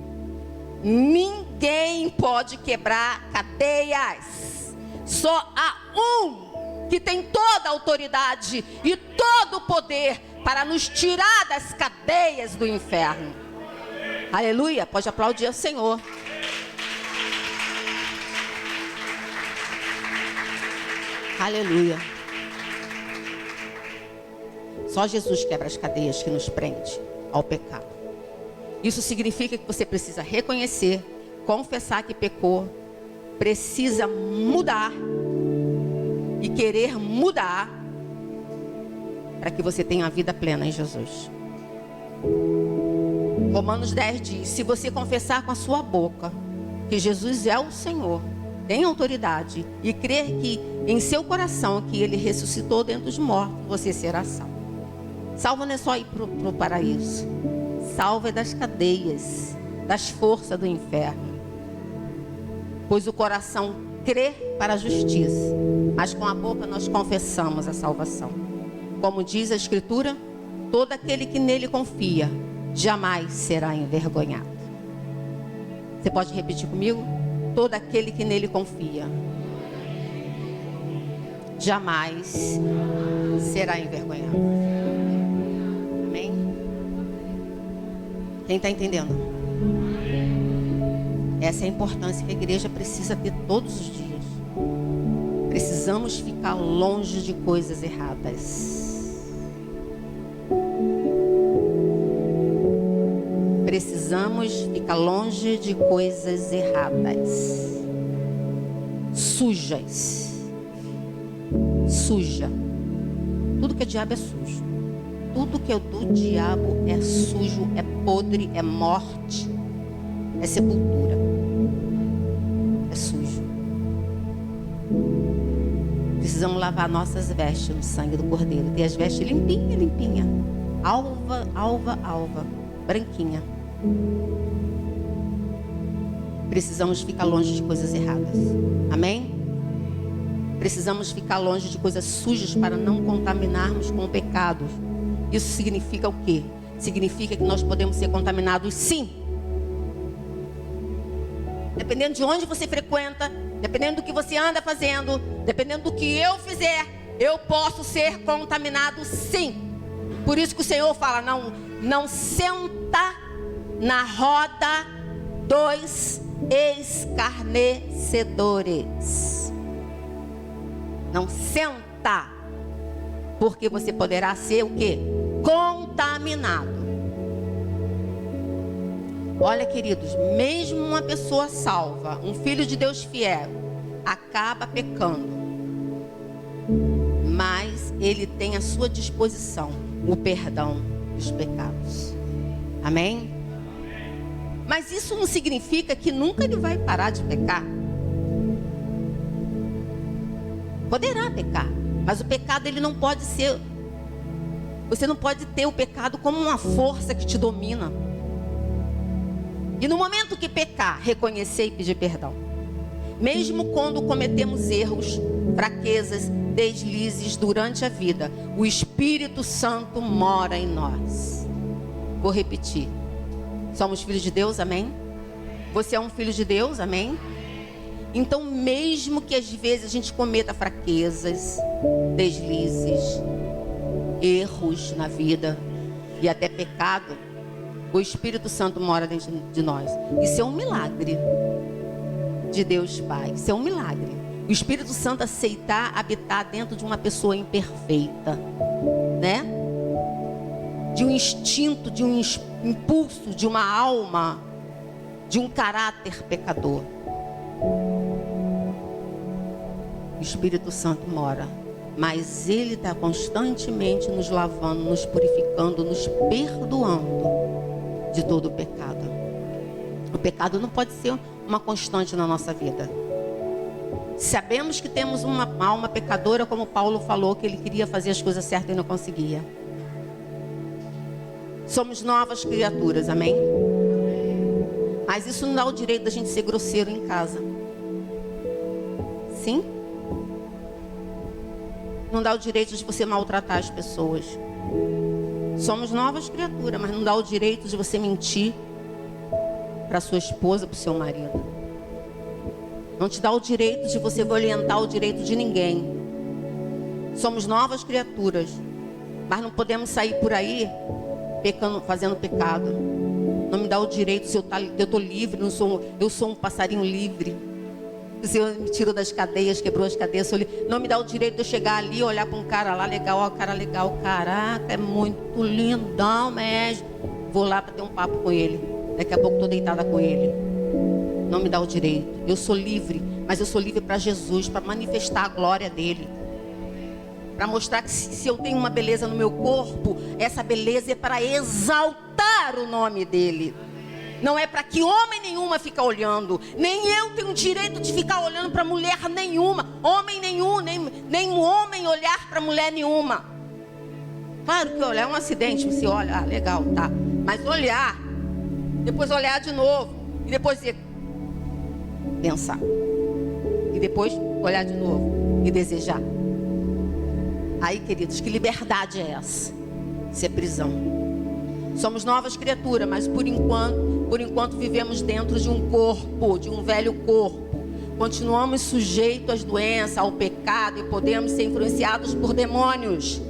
Ninguém pode quebrar cadeias. Só há um que tem toda a autoridade e todo o poder para nos tirar das cadeias do inferno. Aleluia, pode aplaudir ao Senhor. Aleluia. Só Jesus quebra as cadeias que nos prende ao pecado. Isso significa que você precisa reconhecer, confessar que pecou, precisa mudar e querer mudar para que você tenha a vida plena em Jesus. Romanos 10 diz: se você confessar com a sua boca que Jesus é o Senhor, tem autoridade, e crer que em seu coração que Ele ressuscitou dentre os mortos, você será salvo. Salvo não é só ir para o paraíso. Salvo é das cadeias, das forças do inferno. Pois o coração crê para a justiça, mas com a boca nós confessamos a salvação. Como diz a Escritura, todo aquele que nele confia jamais será envergonhado. Você pode repetir comigo? Todo aquele que nele confia jamais será envergonhado. Amém? Quem está entendendo? Essa é a importância que a igreja precisa ter todos os dias. Precisamos ficar longe de coisas erradas. Precisamos ficar longe de coisas erradas, sujas. Suja. Tudo que é diabo é sujo. Tudo que é do diabo é sujo, é podre, é morte, é sepultura, é sujo. Precisamos lavar nossas vestes no sangue do Cordeiro. Ter as vestes limpinha, alva, branquinha. Precisamos ficar longe de coisas erradas. Amém? Precisamos ficar longe de coisas sujas para não contaminarmos com o pecado. Isso significa o quê? Significa que nós podemos ser contaminados, sim. Dependendo de onde você frequenta, dependendo do que você anda fazendo, dependendo do que eu fizer, eu posso ser contaminado, sim. Por isso que o Senhor fala: não senta na roda dos escarnecedores. Não senta, porque você poderá ser o quê? Contaminado. Olha, queridos, mesmo uma pessoa salva, um filho de Deus fiel, acaba pecando, mas ele tem à sua disposição o perdão dos pecados. Amém? Mas isso não significa que nunca ele vai parar de pecar. Poderá pecar, mas o pecado ele não pode ser. Você não pode ter o pecado como uma força que te domina. E no momento que pecar, reconhecer e pedir perdão. Mesmo quando cometemos erros, fraquezas, deslizes durante a vida, o Espírito Santo mora em nós. Vou repetir. Somos filhos de Deus, amém? Você é um filho de Deus, amém? Então, mesmo que às vezes a gente cometa fraquezas, deslizes, erros na vida e até pecado, o Espírito Santo mora dentro de nós. Isso é um milagre de Deus Pai. Isso é um milagre. O Espírito Santo aceitar habitar dentro de uma pessoa imperfeita, né? De um instinto, de um impulso, de uma alma, de um caráter pecador. O Espírito Santo mora, mas Ele está constantemente nos lavando, nos purificando, nos perdoando de todo o pecado. O pecado não pode ser uma constante na nossa vida. Sabemos que temos uma alma pecadora, como Paulo falou, que ele queria fazer as coisas certas e não conseguia. Somos novas criaturas, amém? Mas isso não dá o direito da gente ser grosseiro em casa. Sim? Não dá o direito de você maltratar as pessoas. Somos novas criaturas, mas não dá o direito de você mentir para sua esposa, para o seu marido. Não te dá o direito de você violentar o direito de ninguém. Somos novas criaturas, mas não podemos sair por aí pecando, fazendo pecado. Não me dá o direito, se eu estou livre, eu sou um passarinho livre. O Senhor me tirou das cadeias, quebrou as cadeias. Não me dá o direito de eu chegar ali, olhar para um cara lá legal, ó, cara legal, caraca, é muito lindão mesmo. Vou lá para ter um papo com ele. Daqui a pouco estou deitada com ele. Não me dá o direito. Eu sou livre, mas eu sou livre para Jesus, para manifestar a glória dele. Para mostrar que se eu tenho uma beleza no meu corpo, essa beleza é para exaltar o nome dele. Não é para que homem nenhuma fique olhando. Nem eu tenho direito de ficar olhando para mulher nenhuma. Homem nenhum, nem homem olhar para mulher nenhuma. Claro que olhar é um acidente. Você olha, ah, legal, tá. Mas olhar, depois olhar de novo. E depois pensar. E depois olhar de novo e desejar. Aí, queridos, que liberdade é essa? Isso é prisão. Somos novas criaturas, mas por enquanto vivemos dentro de um corpo, de um velho corpo. Continuamos sujeitos às doenças, ao pecado, e podemos ser influenciados por demônios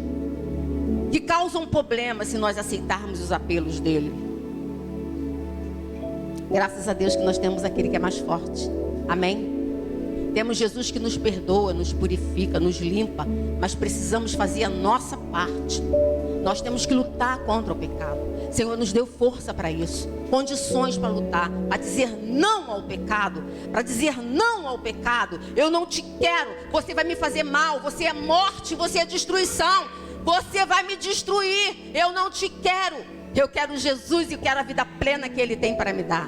que causam problemas se nós aceitarmos os apelos dele. Graças a Deus que nós temos aquele que é mais forte. Amém? Temos Jesus que nos perdoa, nos purifica, nos limpa, mas precisamos fazer a nossa parte. Nós temos que lutar contra o pecado. O Senhor nos deu força para isso, condições para lutar, para dizer não ao pecado, para dizer não ao pecado. Eu não te quero, você vai me fazer mal, você é morte, você é destruição, você vai me destruir, eu não te quero. Eu quero Jesus e eu quero a vida plena que Ele tem para me dar.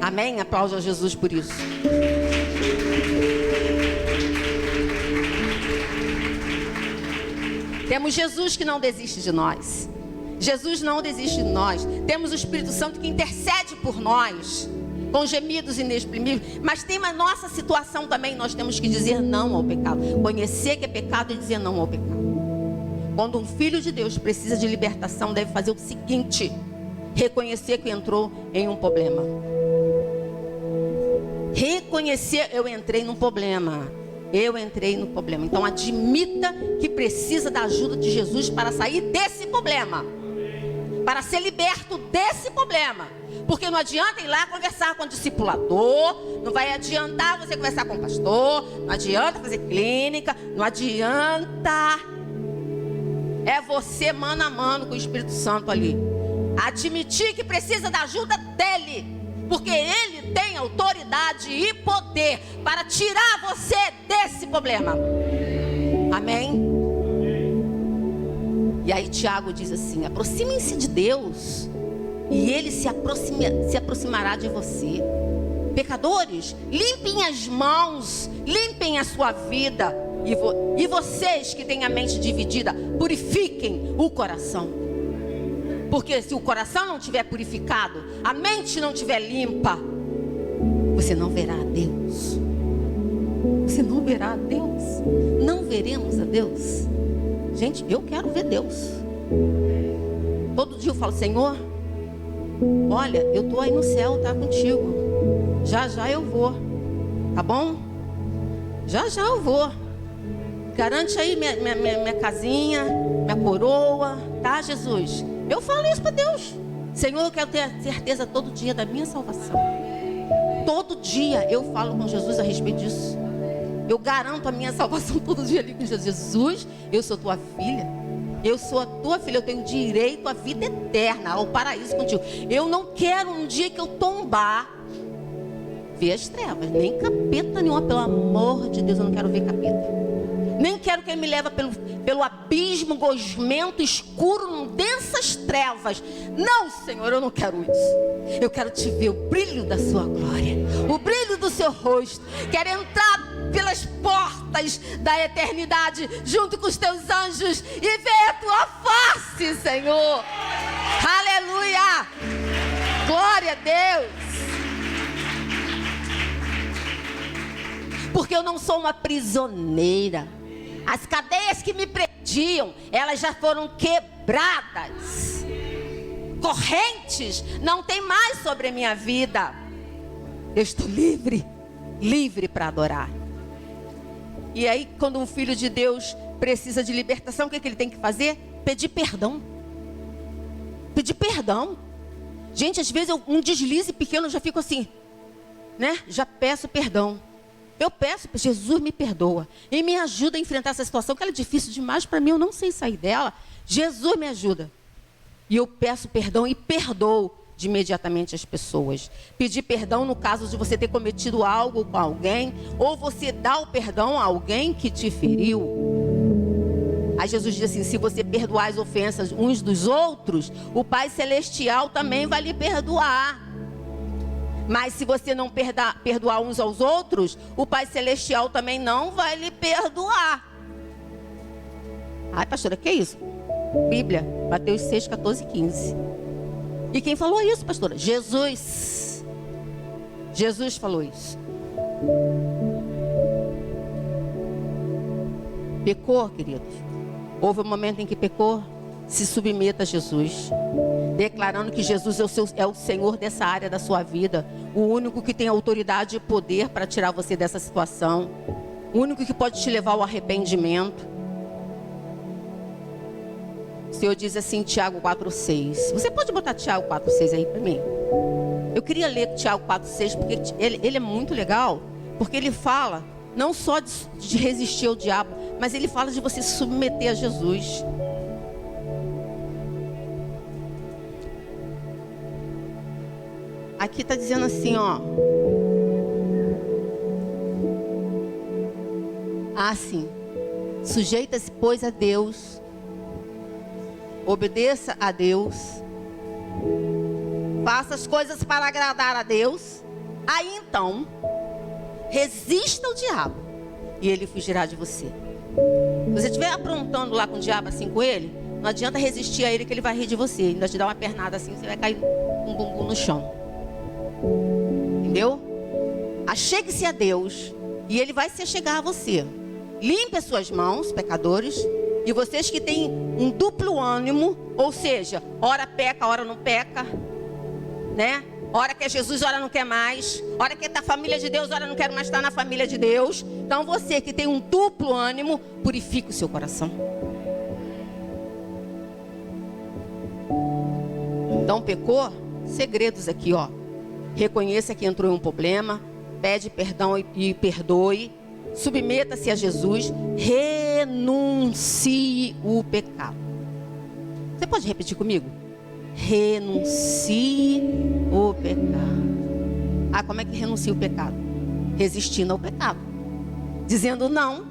Amém? Aplauso a Jesus por isso. Temos Jesus que não desiste de nós. Jesus não desiste de nós. Temos o Espírito Santo que intercede por nós, com gemidos inexprimíveis. Mas tem uma nossa situação também. Nós temos que dizer não ao pecado. Conhecer que é pecado e dizer não ao pecado. Quando um filho de Deus precisa de libertação, deve fazer o seguinte: reconhecer que entrou em um problema. Reconhecer, eu entrei num problema. Eu entrei no problema. Então admita que precisa da ajuda de Jesus para sair desse problema, para ser liberto desse problema. Porque não adianta ir lá conversar com o discipulador, não vai adiantar você conversar com o pastor, não adianta fazer clínica, não adianta. É você mano a mano com o Espírito Santo ali. Admitir que precisa da ajuda dele, porque ele tem autoridade e poder para tirar você desse problema. Amém? E aí Tiago diz assim: aproximem-se de Deus e Ele se aproximará de você. Pecadores, limpem as mãos, limpem a sua vida. E vocês que têm a mente dividida, purifiquem o coração. Porque se o coração não estiver purificado, a mente não estiver limpa, você não verá a Deus. Você não verá a Deus. Não veremos a Deus. Gente, eu quero ver Deus. Todo dia eu falo: Senhor, olha, eu estou aí no céu, tá contigo. Já já eu vou, tá bom? Já já eu vou. Garante aí minha casinha, minha coroa, tá, Jesus? Eu falo isso para Deus. Senhor, eu quero ter a certeza todo dia da minha salvação. Todo dia eu falo com Jesus a respeito disso. Eu garanto a minha salvação todo dia ali com Jesus. Jesus, eu sou tua filha. Eu sou a tua filha. Eu tenho direito à vida eterna, ao paraíso contigo. Eu não quero um dia que eu tombar ver as trevas. Nem capeta nenhuma, pelo amor de Deus, eu não quero ver capeta. Nem quero que ele me leve pelo abismo gosmento, escuro, densas trevas. Não, Senhor, eu não quero isso. Eu quero te ver, o brilho da sua glória, o brilho do seu rosto. Quero entrar pelas portas da eternidade junto com os teus anjos e ver a tua face, Senhor. Aleluia! Glória a Deus! Porque eu não sou uma prisioneira. As cadeias que me prendiam, elas já foram quebradas. Correntes não tem mais sobre a minha vida. Eu estou livre, livre para adorar. E aí, quando um filho de Deus precisa de libertação, o que ele tem que fazer? Pedir perdão. Pedir perdão. Gente, às vezes um deslize pequeno eu já fico assim, né? Já peço perdão. Eu peço, Jesus me perdoa e me ajuda a enfrentar essa situação, que ela é difícil demais para mim, eu não sei sair dela. Jesus me ajuda. E eu peço perdão e perdoo de imediatamente as pessoas. Pedir perdão no caso de você ter cometido algo com alguém, ou você dar o perdão a alguém que te feriu. Aí Jesus diz assim: se você perdoar as ofensas uns dos outros, o Pai Celestial também vai lhe perdoar. Mas se você não perdoar uns aos outros, o Pai Celestial também não vai lhe perdoar. Ai, pastora, que é isso? Bíblia, Mateus 6, 14 e 15. E quem falou isso, pastora? Jesus. Jesus falou isso. Pecou, queridos. Houve um momento em que pecou. Se submeta a Jesus, declarando que Jesus é o Senhor dessa área da sua vida, o único que tem autoridade e poder para tirar você dessa situação, o único que pode te levar ao arrependimento. O Senhor diz assim, Tiago 4,6. Você pode botar Tiago 4,6 aí para mim? Eu queria ler Tiago 4,6 porque ele é muito legal, porque ele fala não só de resistir ao diabo, mas ele fala de você se submeter a Jesus. Aqui está dizendo assim, ó. Assim, sujeita-se, pois, a Deus, obedeça a Deus, faça as coisas para agradar a Deus. Aí então, resista ao diabo e ele fugirá de você. Se você estiver aprontando lá com o diabo assim com ele, não adianta resistir a ele, que ele vai rir de você. Ainda te dá uma pernada assim, você vai cair com um bumbum no chão. Entendeu? Achegue-se a Deus e ele vai se achegar a você. Limpe as suas mãos, pecadores. E vocês que têm um duplo ânimo, ou seja, ora peca, ora não peca, né? Ora quer Jesus, ora não quer mais. Ora quer estar na família de Deus, ora não quero mais estar na família de Deus. Então você que tem um duplo ânimo, purifique o seu coração. Então pecou? Segredos aqui, ó. Reconheça que entrou em um problema, pede perdão e perdoe, submeta-se a Jesus, renuncie o pecado. Você pode repetir comigo? Renuncie o pecado. Ah, como é que renuncia o pecado? Resistindo ao pecado, dizendo não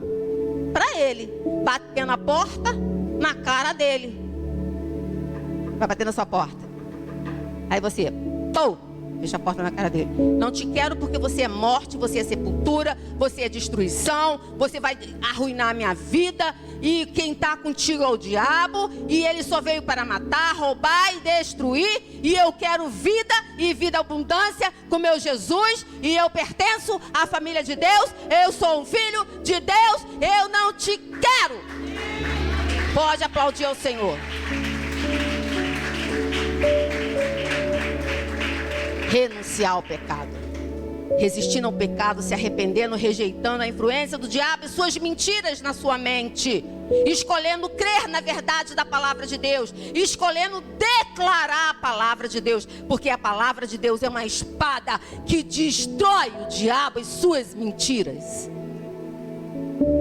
para ele, batendo a porta na cara dele. Vai bater na sua porta. Aí você, Fecha a porta na cara dele. Não te quero porque você é morte, você é sepultura, você é destruição, você vai arruinar a minha vida. E quem está contigo é o diabo. E ele só veio para matar, roubar e destruir. E eu quero vida e vida abundância com meu Jesus. E eu pertenço à família de Deus. Eu sou um filho de Deus. Eu não te quero. Pode aplaudir ao Senhor. Renunciar ao pecado, resistindo ao pecado, se arrependendo, rejeitando a influência do diabo e suas mentiras na sua mente, escolhendo crer na verdade da palavra de Deus, escolhendo declarar a palavra de Deus, porque a palavra de Deus é uma espada que destrói o diabo e suas mentiras.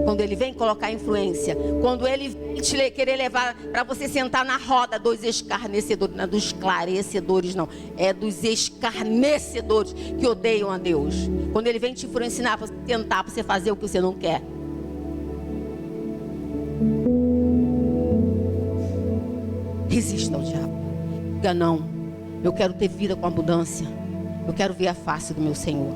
Quando ele vem colocar influência, quando ele vem te querer levar para você sentar na roda dos escarnecedores, não é dos esclarecedores não, é dos escarnecedores que odeiam a Deus. Quando ele vem te ensinar para você tentar, para você fazer o que você não quer. Resista ao diabo. Diga não, eu quero ter vida com abundância, eu quero ver a face do meu Senhor.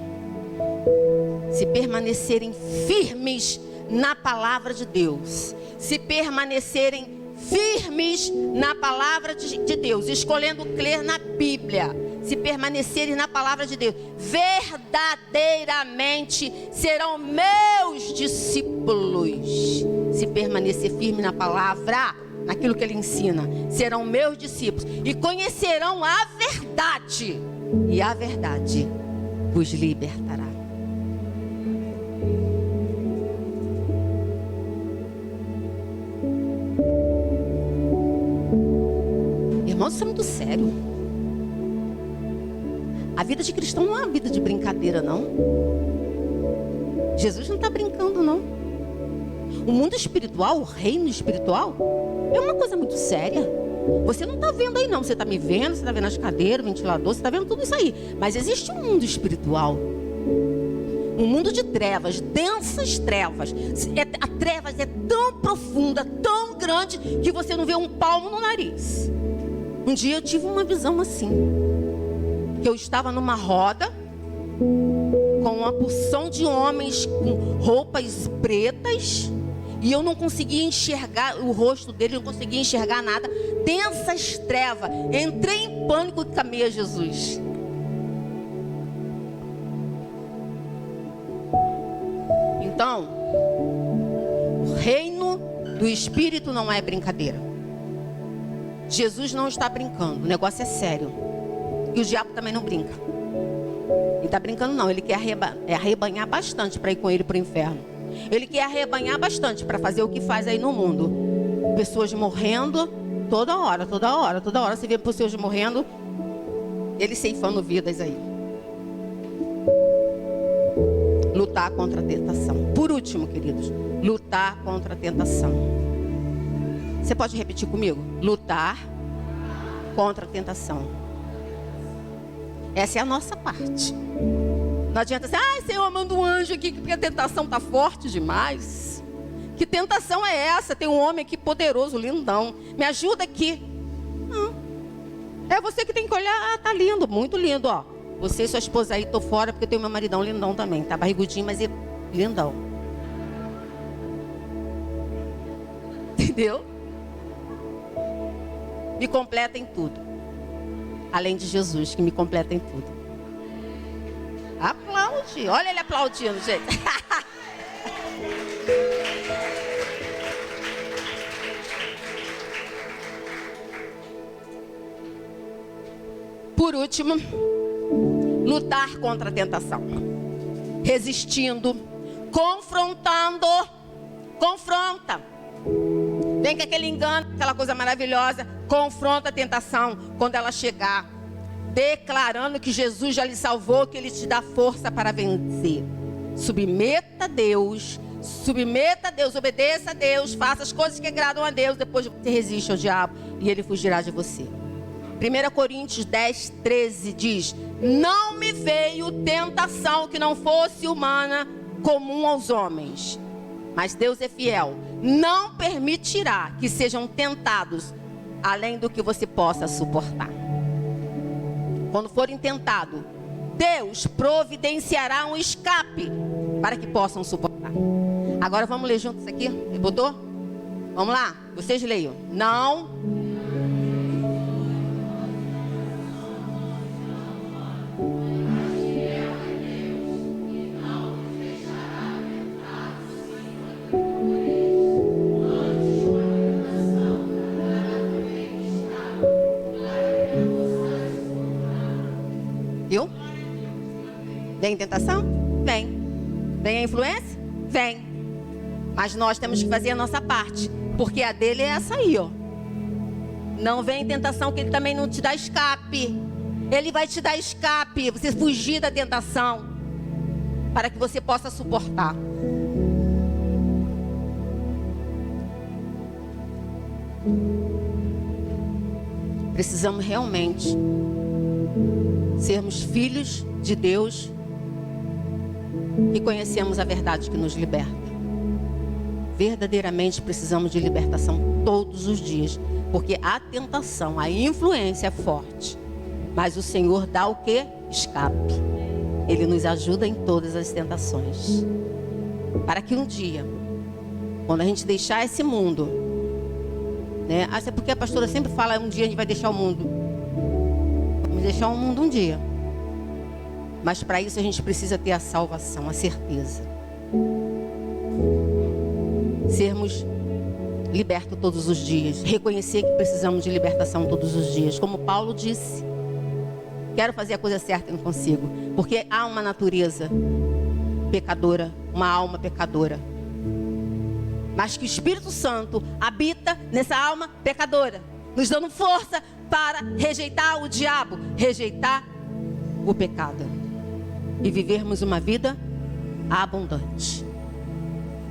Se permanecerem firmes na palavra de Deus, se permanecerem firmes na palavra de Deus, escolhendo crer na Bíblia, se permanecerem na palavra de Deus, verdadeiramente serão meus discípulos. Se permanecer firme na palavra, naquilo que ele ensina, serão meus discípulos e conhecerão a verdade, e a verdade vos libertará. Irmãos, isso é muito sério. A vida de cristão não é uma vida de brincadeira, não. Jesus não está brincando, não. O mundo espiritual, o reino espiritual, é uma coisa muito séria. Você não está vendo aí, não. Você está me vendo, você está vendo as cadeiras, o ventilador, você está vendo tudo isso aí. Mas existe um mundo espiritual. Um mundo de trevas, densas trevas. A trevas é tão profunda, tão grande, que você não vê um palmo no nariz. Um dia eu tive uma visão assim, que eu estava numa roda com uma porção de homens com roupas pretas e eu não conseguia enxergar o rosto dele, não conseguia enxergar nada, densas trevas. Entrei em pânico e clamei a Jesus. Então, o reino do Espírito não é brincadeira. Jesus não está brincando, o negócio é sério. E o diabo também não brinca. Ele está brincando não, ele quer arrebanhar bastante para ir com ele para o inferno. Ele quer arrebanhar bastante para fazer o que faz aí no mundo. Pessoas morrendo toda hora. Você vê pessoas morrendo, ele ceifando vidas aí. Lutar contra a tentação. Por último, queridos, lutar contra a tentação. Você pode repetir comigo? Lutar contra a tentação. Essa é a nossa parte. Não adianta dizer, Senhor, manda um anjo aqui, porque a tentação está forte demais. Que tentação é essa? Tem um homem aqui poderoso, lindão. Me ajuda aqui. Não. É você que tem que olhar. Tá lindo, muito lindo, ó. Você e sua esposa aí, tô fora, porque eu tenho meu maridão lindão também. Tá barrigudinho, mas é lindão. Entendeu? Me completa em tudo. Além de Jesus, que me completa em tudo. Aplaude. Olha ele aplaudindo, gente. Por último, lutar contra a tentação. Resistindo, confrontando. Confronta. Vem com aquele engano, aquela coisa maravilhosa. Confronta a tentação quando ela chegar, declarando que Jesus já lhe salvou, que Ele te dá força para vencer. Submeta a Deus, obedeça a Deus, faça as coisas que agradam a Deus. Depois você resiste ao diabo e ele fugirá de você. 1 Coríntios 10, 13 diz: não me veio tentação que não fosse humana, comum aos homens. Mas Deus é fiel, não permitirá que sejam tentados além do que você possa suportar. Quando forem tentados, Deus providenciará um escape para que possam suportar. Agora vamos ler juntos aqui? Ele botou? Vamos lá, vocês leiam. Não. Viu? Vem tentação? Vem. Vem a influência? Vem. Mas nós temos que fazer a nossa parte, porque a dele é essa aí, ó. Não vem tentação, que ele também não te dá escape. Ele vai te dar escape, você fugir da tentação, para que você possa suportar. Precisamos realmente sermos filhos de Deus e conhecemos a verdade que nos liberta. Verdadeiramente precisamos de libertação todos os dias, porque a tentação, a influência é forte, mas o Senhor dá o que? Escape. Ele nos ajuda em todas as tentações, para que um dia, quando a gente deixar esse mundo, né? É porque a pastora sempre fala, um dia a gente vai deixar o mundo. Vamos deixar o mundo um dia, mas para isso a gente precisa ter a salvação, a certeza. Sermos libertos todos os dias. Reconhecer que precisamos de libertação todos os dias. Como Paulo disse, quero fazer a coisa certa e não consigo. Porque há uma natureza pecadora, uma alma pecadora. Mas que o Espírito Santo habita nessa alma pecadora, nos dando força para rejeitar o diabo, rejeitar o pecado. E vivermos uma vida abundante,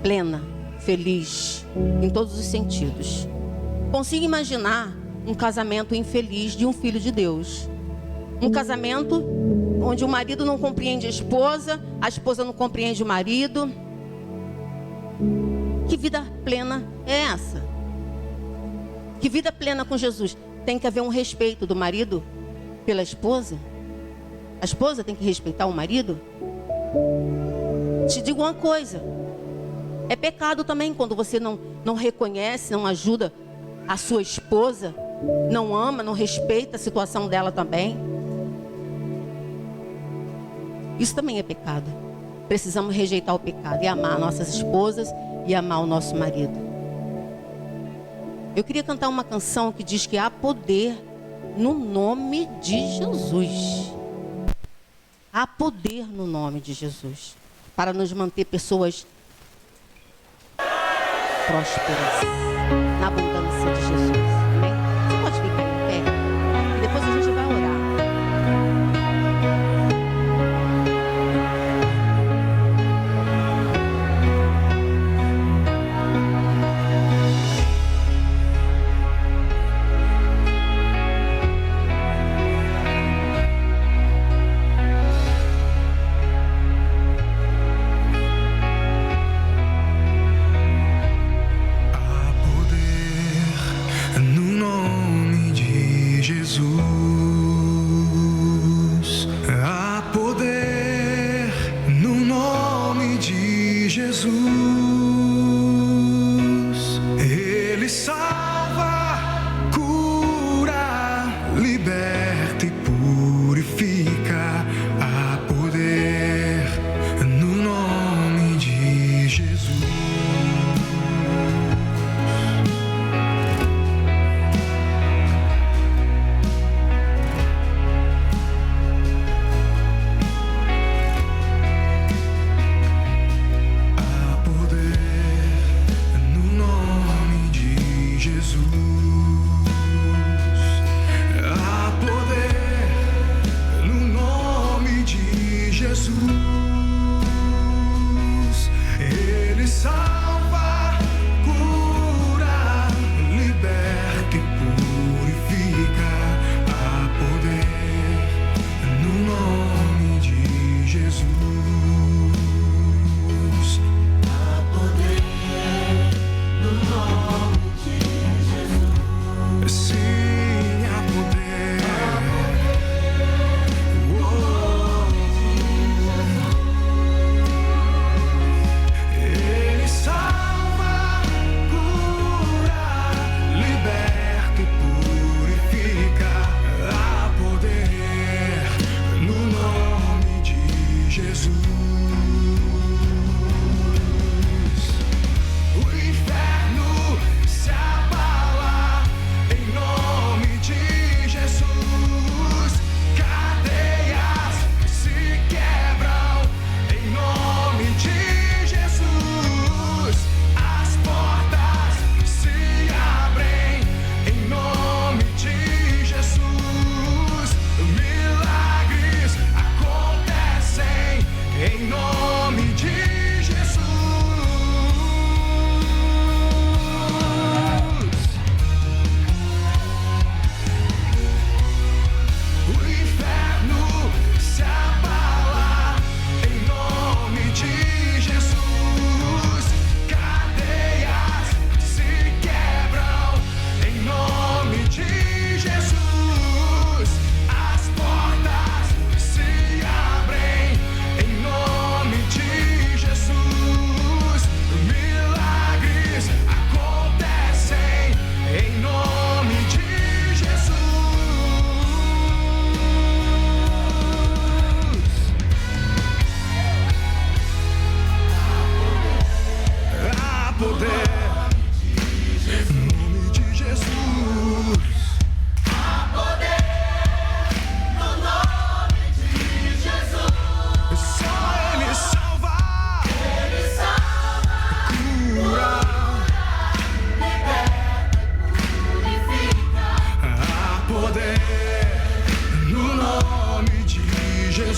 plena, feliz, em todos os sentidos. Consigo imaginar um casamento infeliz de um filho de Deus. Um casamento onde o marido não compreende a esposa não compreende o marido. Que vida plena é essa? Que vida plena com Jesus? Tem que haver um respeito do marido pela esposa. A esposa tem que respeitar o marido. Te digo uma coisa, é pecado também quando você não reconhece, não ajuda a sua esposa, não ama, não respeita a situação dela também. Isso também é pecado. Precisamos rejeitar o pecado e amar nossas esposas e amar o nosso marido. Eu queria cantar uma canção que diz que há poder no nome de Jesus. Há poder no nome de Jesus para nos manter pessoas prósperas na abundância de Jesus. Amém? Você pode ficar em pé e depois a gente vai orar.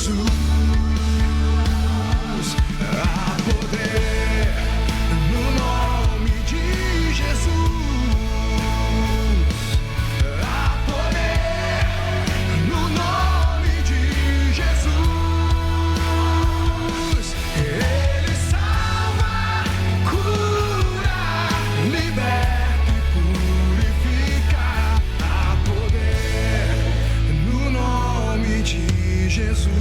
Jesus. Há poder no nome de Jesus. Há poder no nome de Jesus. Ele salva, cura, liberta e purifica. Há poder no nome de Jesus.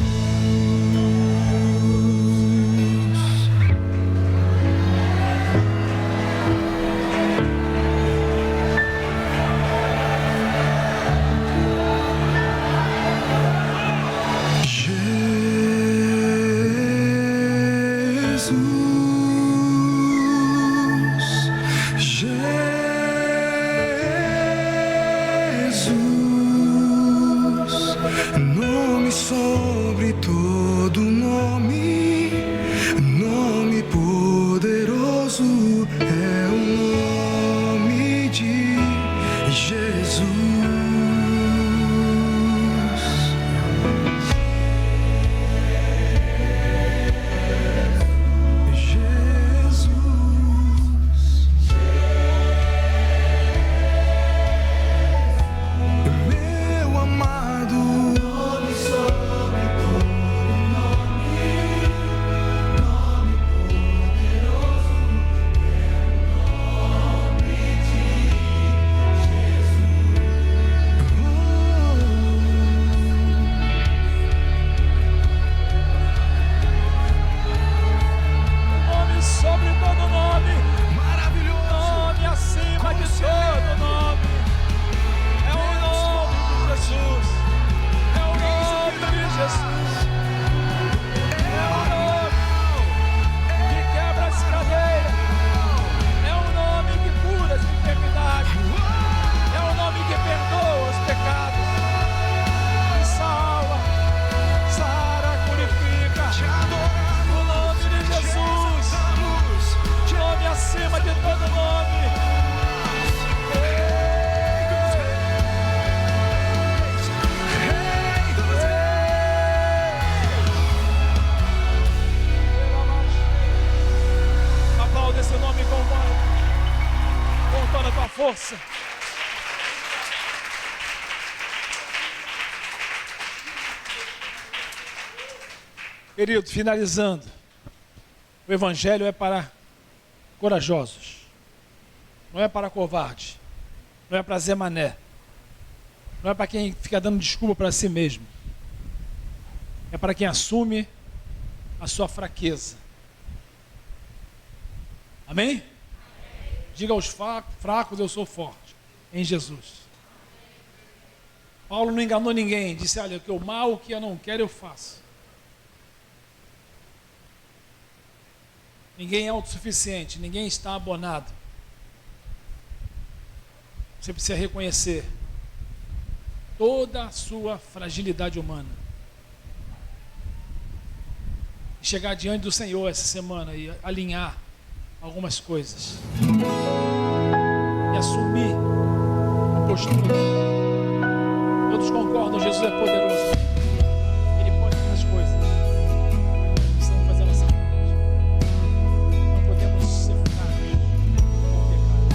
Jesus, nome sobre todo nome, nome poderoso é o nome de Jesus. Meu amado, nome sobre todo nome, nome poderoso é o nome de Jesus. Nome sobre todo nome. Maravilhoso. Nome acima de todo nome. É o nome de Jesus. É o nome de Jesus. É o nome que quebra as cadeias. É o nome que cura as enfermidades. É o nome que perdoa os pecados. Que salva, sara, purifica. O nome de Jesus. Nome acima de todo nome. Aplauda esse nome com toda a tua força. Querido, finalizando, o Evangelho é para corajosos, não é para covarde, não é para Zé Mané, não é para quem fica dando desculpa para si mesmo, é para quem assume a sua fraqueza. Amém? Diga aos fracos, eu sou forte em Jesus. Paulo não enganou ninguém, disse: olha, que o mal que eu não quero eu faço. Ninguém é autossuficiente, ninguém está abonado. Você precisa reconhecer toda a sua fragilidade humana. E chegar diante do Senhor essa semana e alinhar algumas coisas. E assumir a postura. Todos concordam, Jesus é poderoso. Ele pode fazer as coisas. Precisamos fazer a nossa parte. Não podemos ser fracos com o pecado.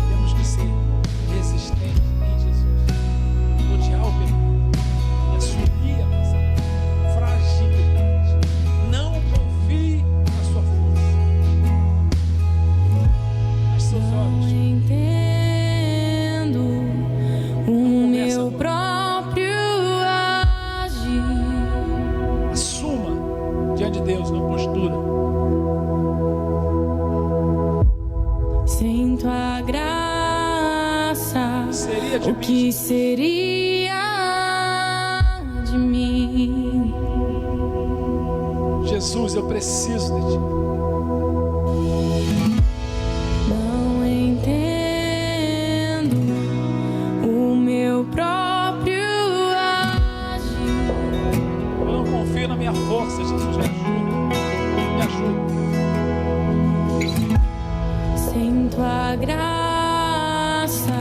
Temos que ser resistentes em Jesus. Odiar o pecado. E assumir a nossa fragilidade. Não confie na sua força. Feche seus olhos. Entendo o meu próprio agir. Assuma diante de Deus na postura. Sinto a graça. Seria de O mim, que seria de mim? Jesus, eu preciso de ti. Não entendo o meu próprio agir. Eu não confio na minha força, Jesus, me ajuda. Me ajuda. Sinto a graça.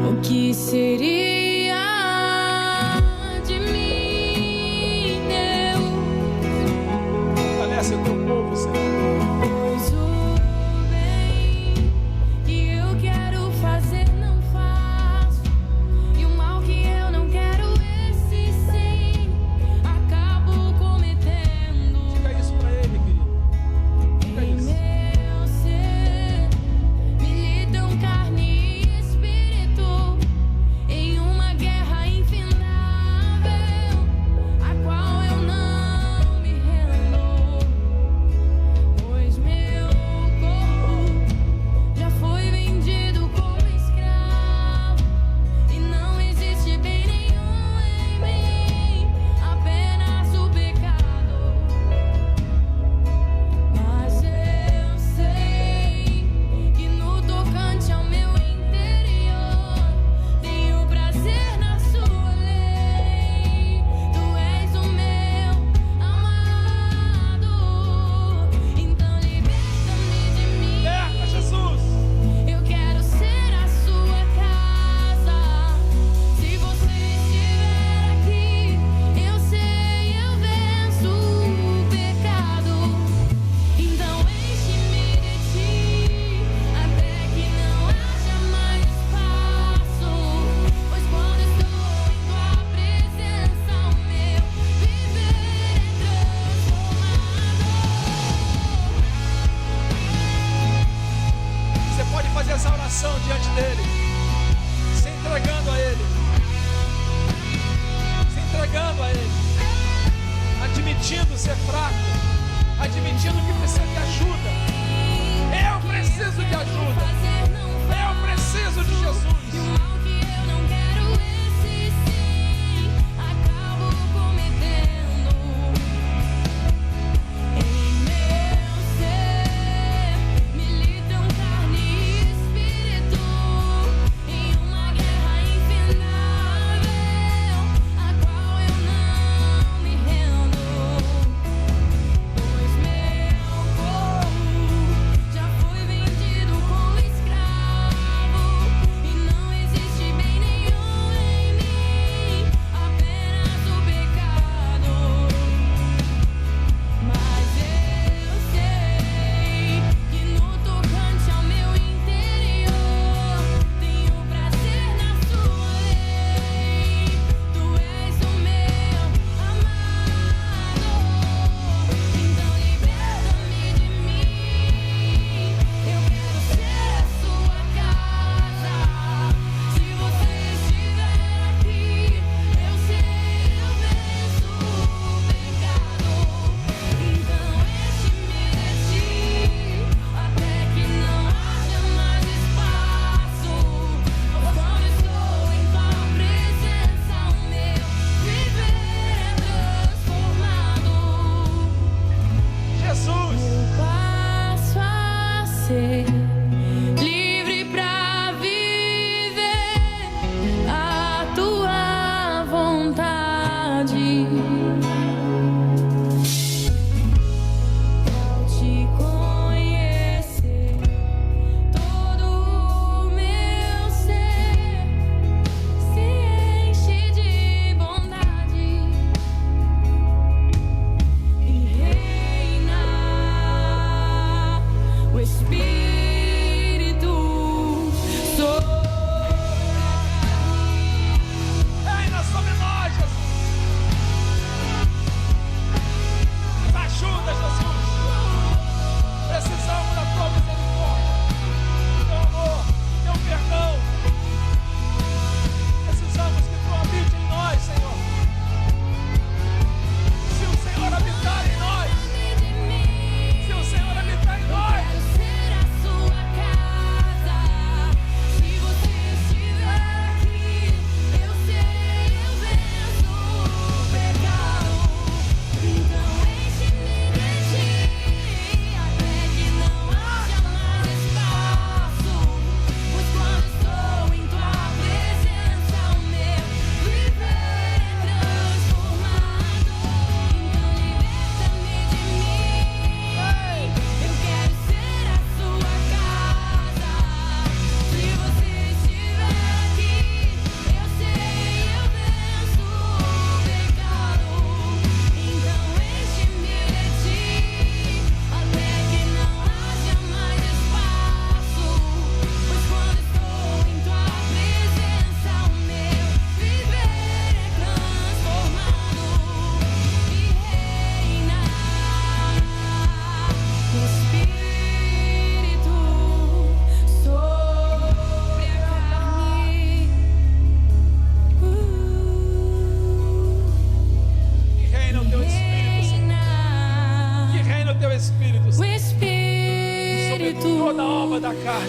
O que seria de mim?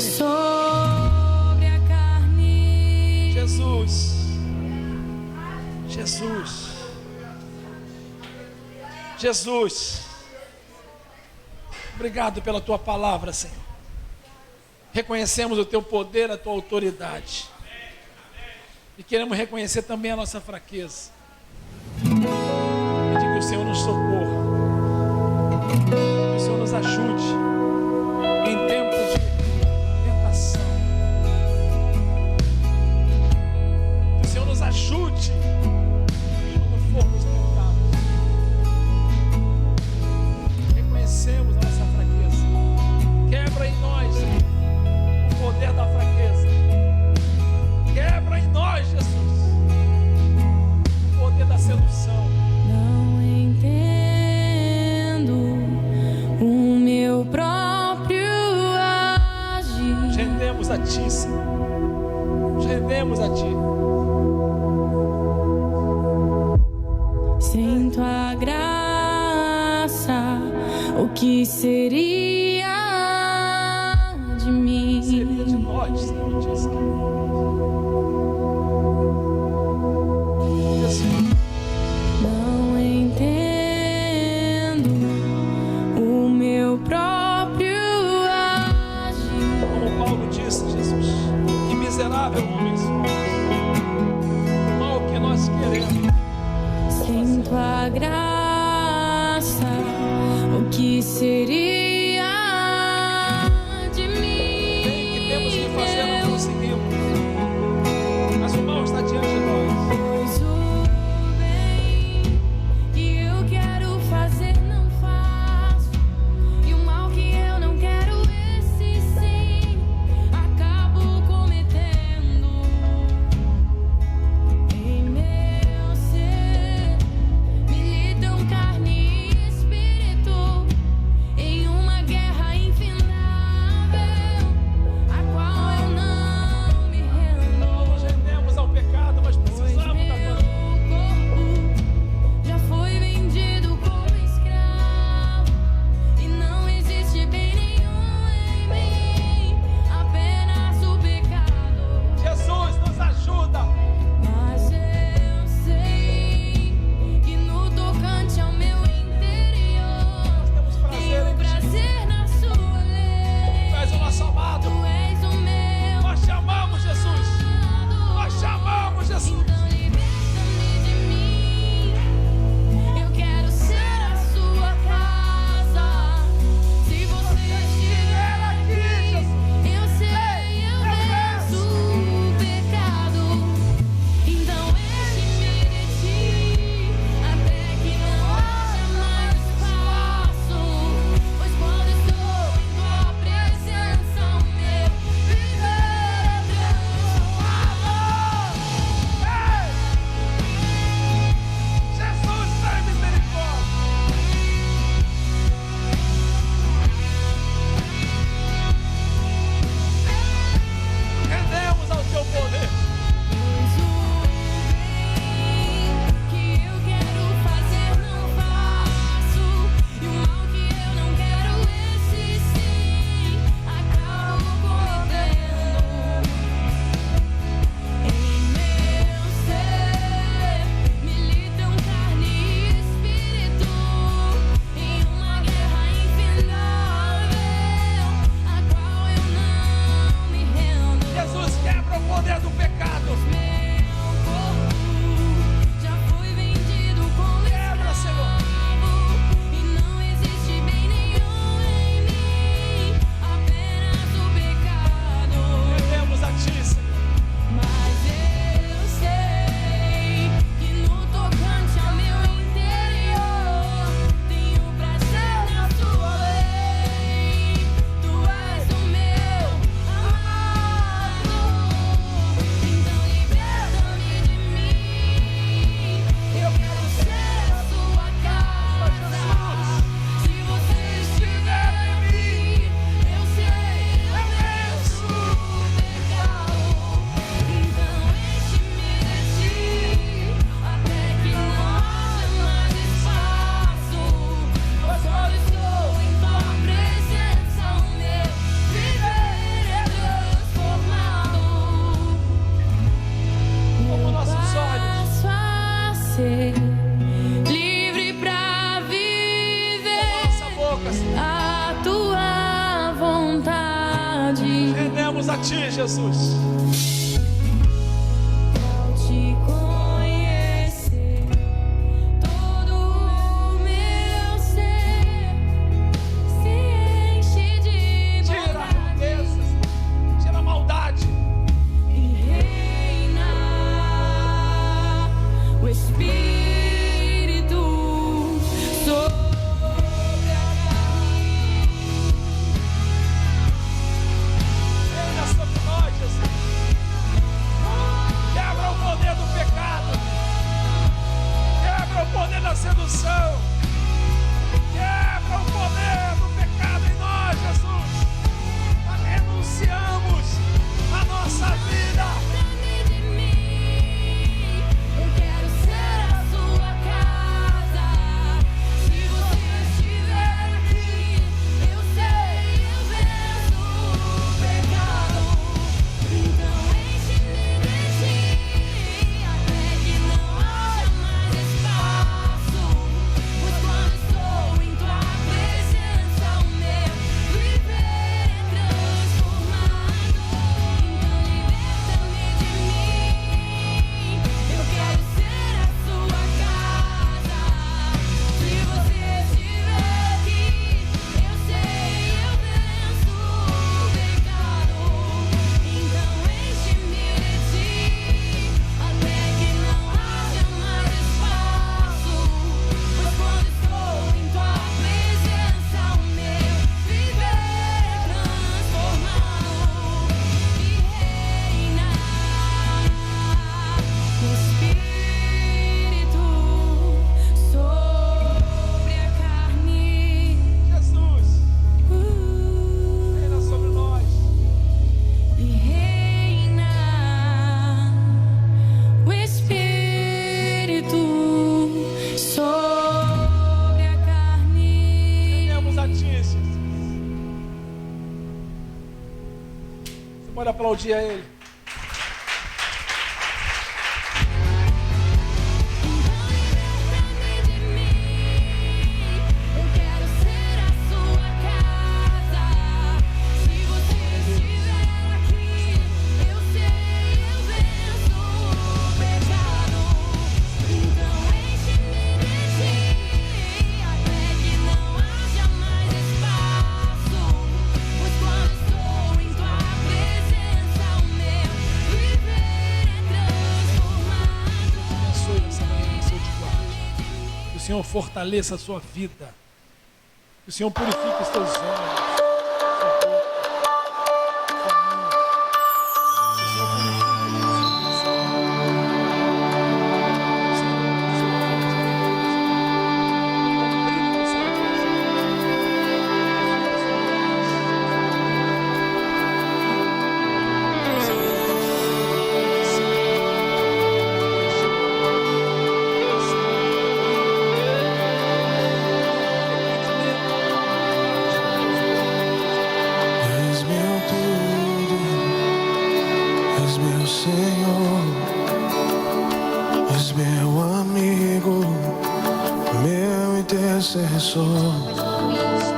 sobre a carne. Jesus. Jesus. Jesus. Obrigado pela tua palavra, Senhor. Reconhecemos o teu poder, a tua autoridade. E queremos reconhecer também a nossa fraqueza. Pedir que o Senhor nos socorra. Que o Senhor nos ajude em tempo de tentação. Que o Senhor nos ajude quando formos tentados. Reconhecemos a nossa fraqueza. Quebra em nós o poder da fraqueza. Quebra em nós, Jesus, o poder da sedução. Não entendo o meu próprio agir. Rendemos a Ti, Senhor. Rendemos a Ti. Sem tua graça, o que seria de mim? Seria de nós, Senhor, diz que. Jesus. Não entendo o meu próprio agir. Como Paulo disse, Jesus, que miserável homem somos. O mal que nós queremos. Sem tua graça, o que seria de mim? Tem o que temos que fazer, não conseguimos. Mas o mal está diante de nós. Pois o bem que eu quero fazer não faço, e o mal que eu não quero, esse sim, acabo cometendo. Em meu ser, me Jesus. Te conhecer, todo o meu ser se enche de Tira a bondade pobreza, tira a maldade. e reina o Espírito sobre a carne. Reina sobre nós, Jesus. Quebra o poder do pecado. Quebra o poder da sedução. Quebra o poder do pecado em nós, Jesus. Nós renunciamos a nossa vida. De mim, eu quero ser a sua casa. Se você estiver aqui, eu sei, eu venço o pecado. Então enche-me de ti, até que não haja mais espaço. Pois quando estou em tua presença, o meu viver é transformado. Então liberta-me de mim, eu quero ser a sua casa. Se você estiver aqui, eu sei, eu venço o pecado. Então enche-me de ti, até que não haja mais espaço. Pois quando estou em tua presença, o meu viver é transformado e reina o Espírito sobre a carne. Jesus, reina sobre nós. E reina o Espírito sobre a carne. Rendemos a ti, Jesus. Você pode aplaudir a Ele. Liberta-me de mim, eu quero ser a sua casa. Se você estiver aqui, eu sei, eu venço o pecado. Então enche-me de ti, até que não haja mais espaço. Pois quando estou em tua presença, o meu viver é transformado. Abençoe nessa manhã, Senhor, te guarde. Que o Senhor fortaleça a sua vida. Que o Senhor purifique os teus olhos, sua boca, sua mão. Que o Senhor purifique a tua cabeça. Que o Senhor comprime o seu És meu tudo, és meu Senhor, és meu amigo, meu intercessor, Lembram disso?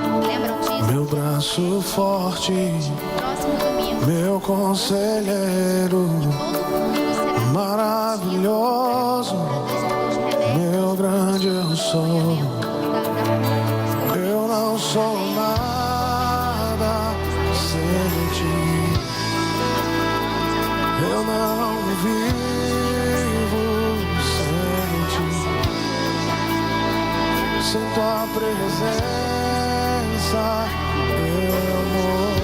meu braço forte, Próximo domingo, meu conselheiro, todo mundo será maravilhoso, meu grande eu sou. Eu não sou nada sem ti. Eu não vivo sem ti. Sem tua presença eu morro.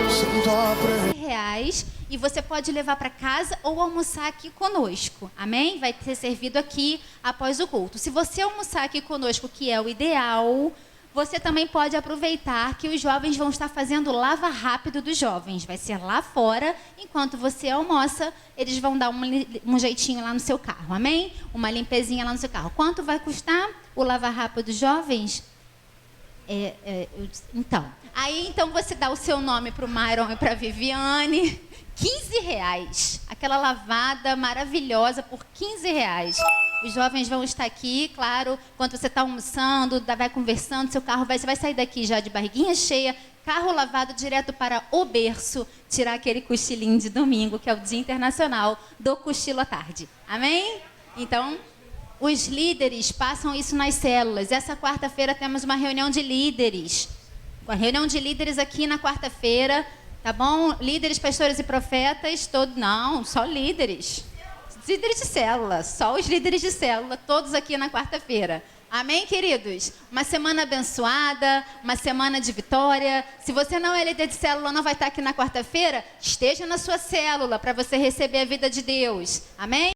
Sem tua presença. reais e você pode levar para casa ou almoçar aqui conosco, amém? Vai ser servido aqui após o culto. Se você almoçar aqui conosco, que é o ideal, você também pode aproveitar que os jovens vão estar fazendo lava rápido dos jovens. Vai ser lá fora, enquanto você almoça, eles vão dar um jeitinho lá no seu carro, amém? Uma limpezinha lá no seu carro. Quanto vai custar o lava rápido dos jovens? Então, então você dá o seu nome para o Myron e para a Viviane, R$15. Aquela lavada maravilhosa por R$15. Os jovens vão estar aqui, claro, enquanto você está almoçando, vai conversando, seu carro você vai sair daqui já de barriguinha cheia, carro lavado direto para o berço, tirar aquele cochilinho de domingo, que é o Dia Internacional do Cochilo à Tarde. Amém? Então, os líderes passam isso nas células. Essa quarta-feira temos uma reunião de líderes. A reunião de líderes aqui na quarta-feira, tá bom? Líderes, pastores e profetas, não, só líderes. Líderes de célula, só os líderes de célula, todos aqui na quarta-feira. Amém, queridos? Uma semana abençoada, uma semana de vitória. Se você não é líder de célula, não vai estar aqui na quarta-feira, esteja na sua célula para você receber a vida de Deus. Amém?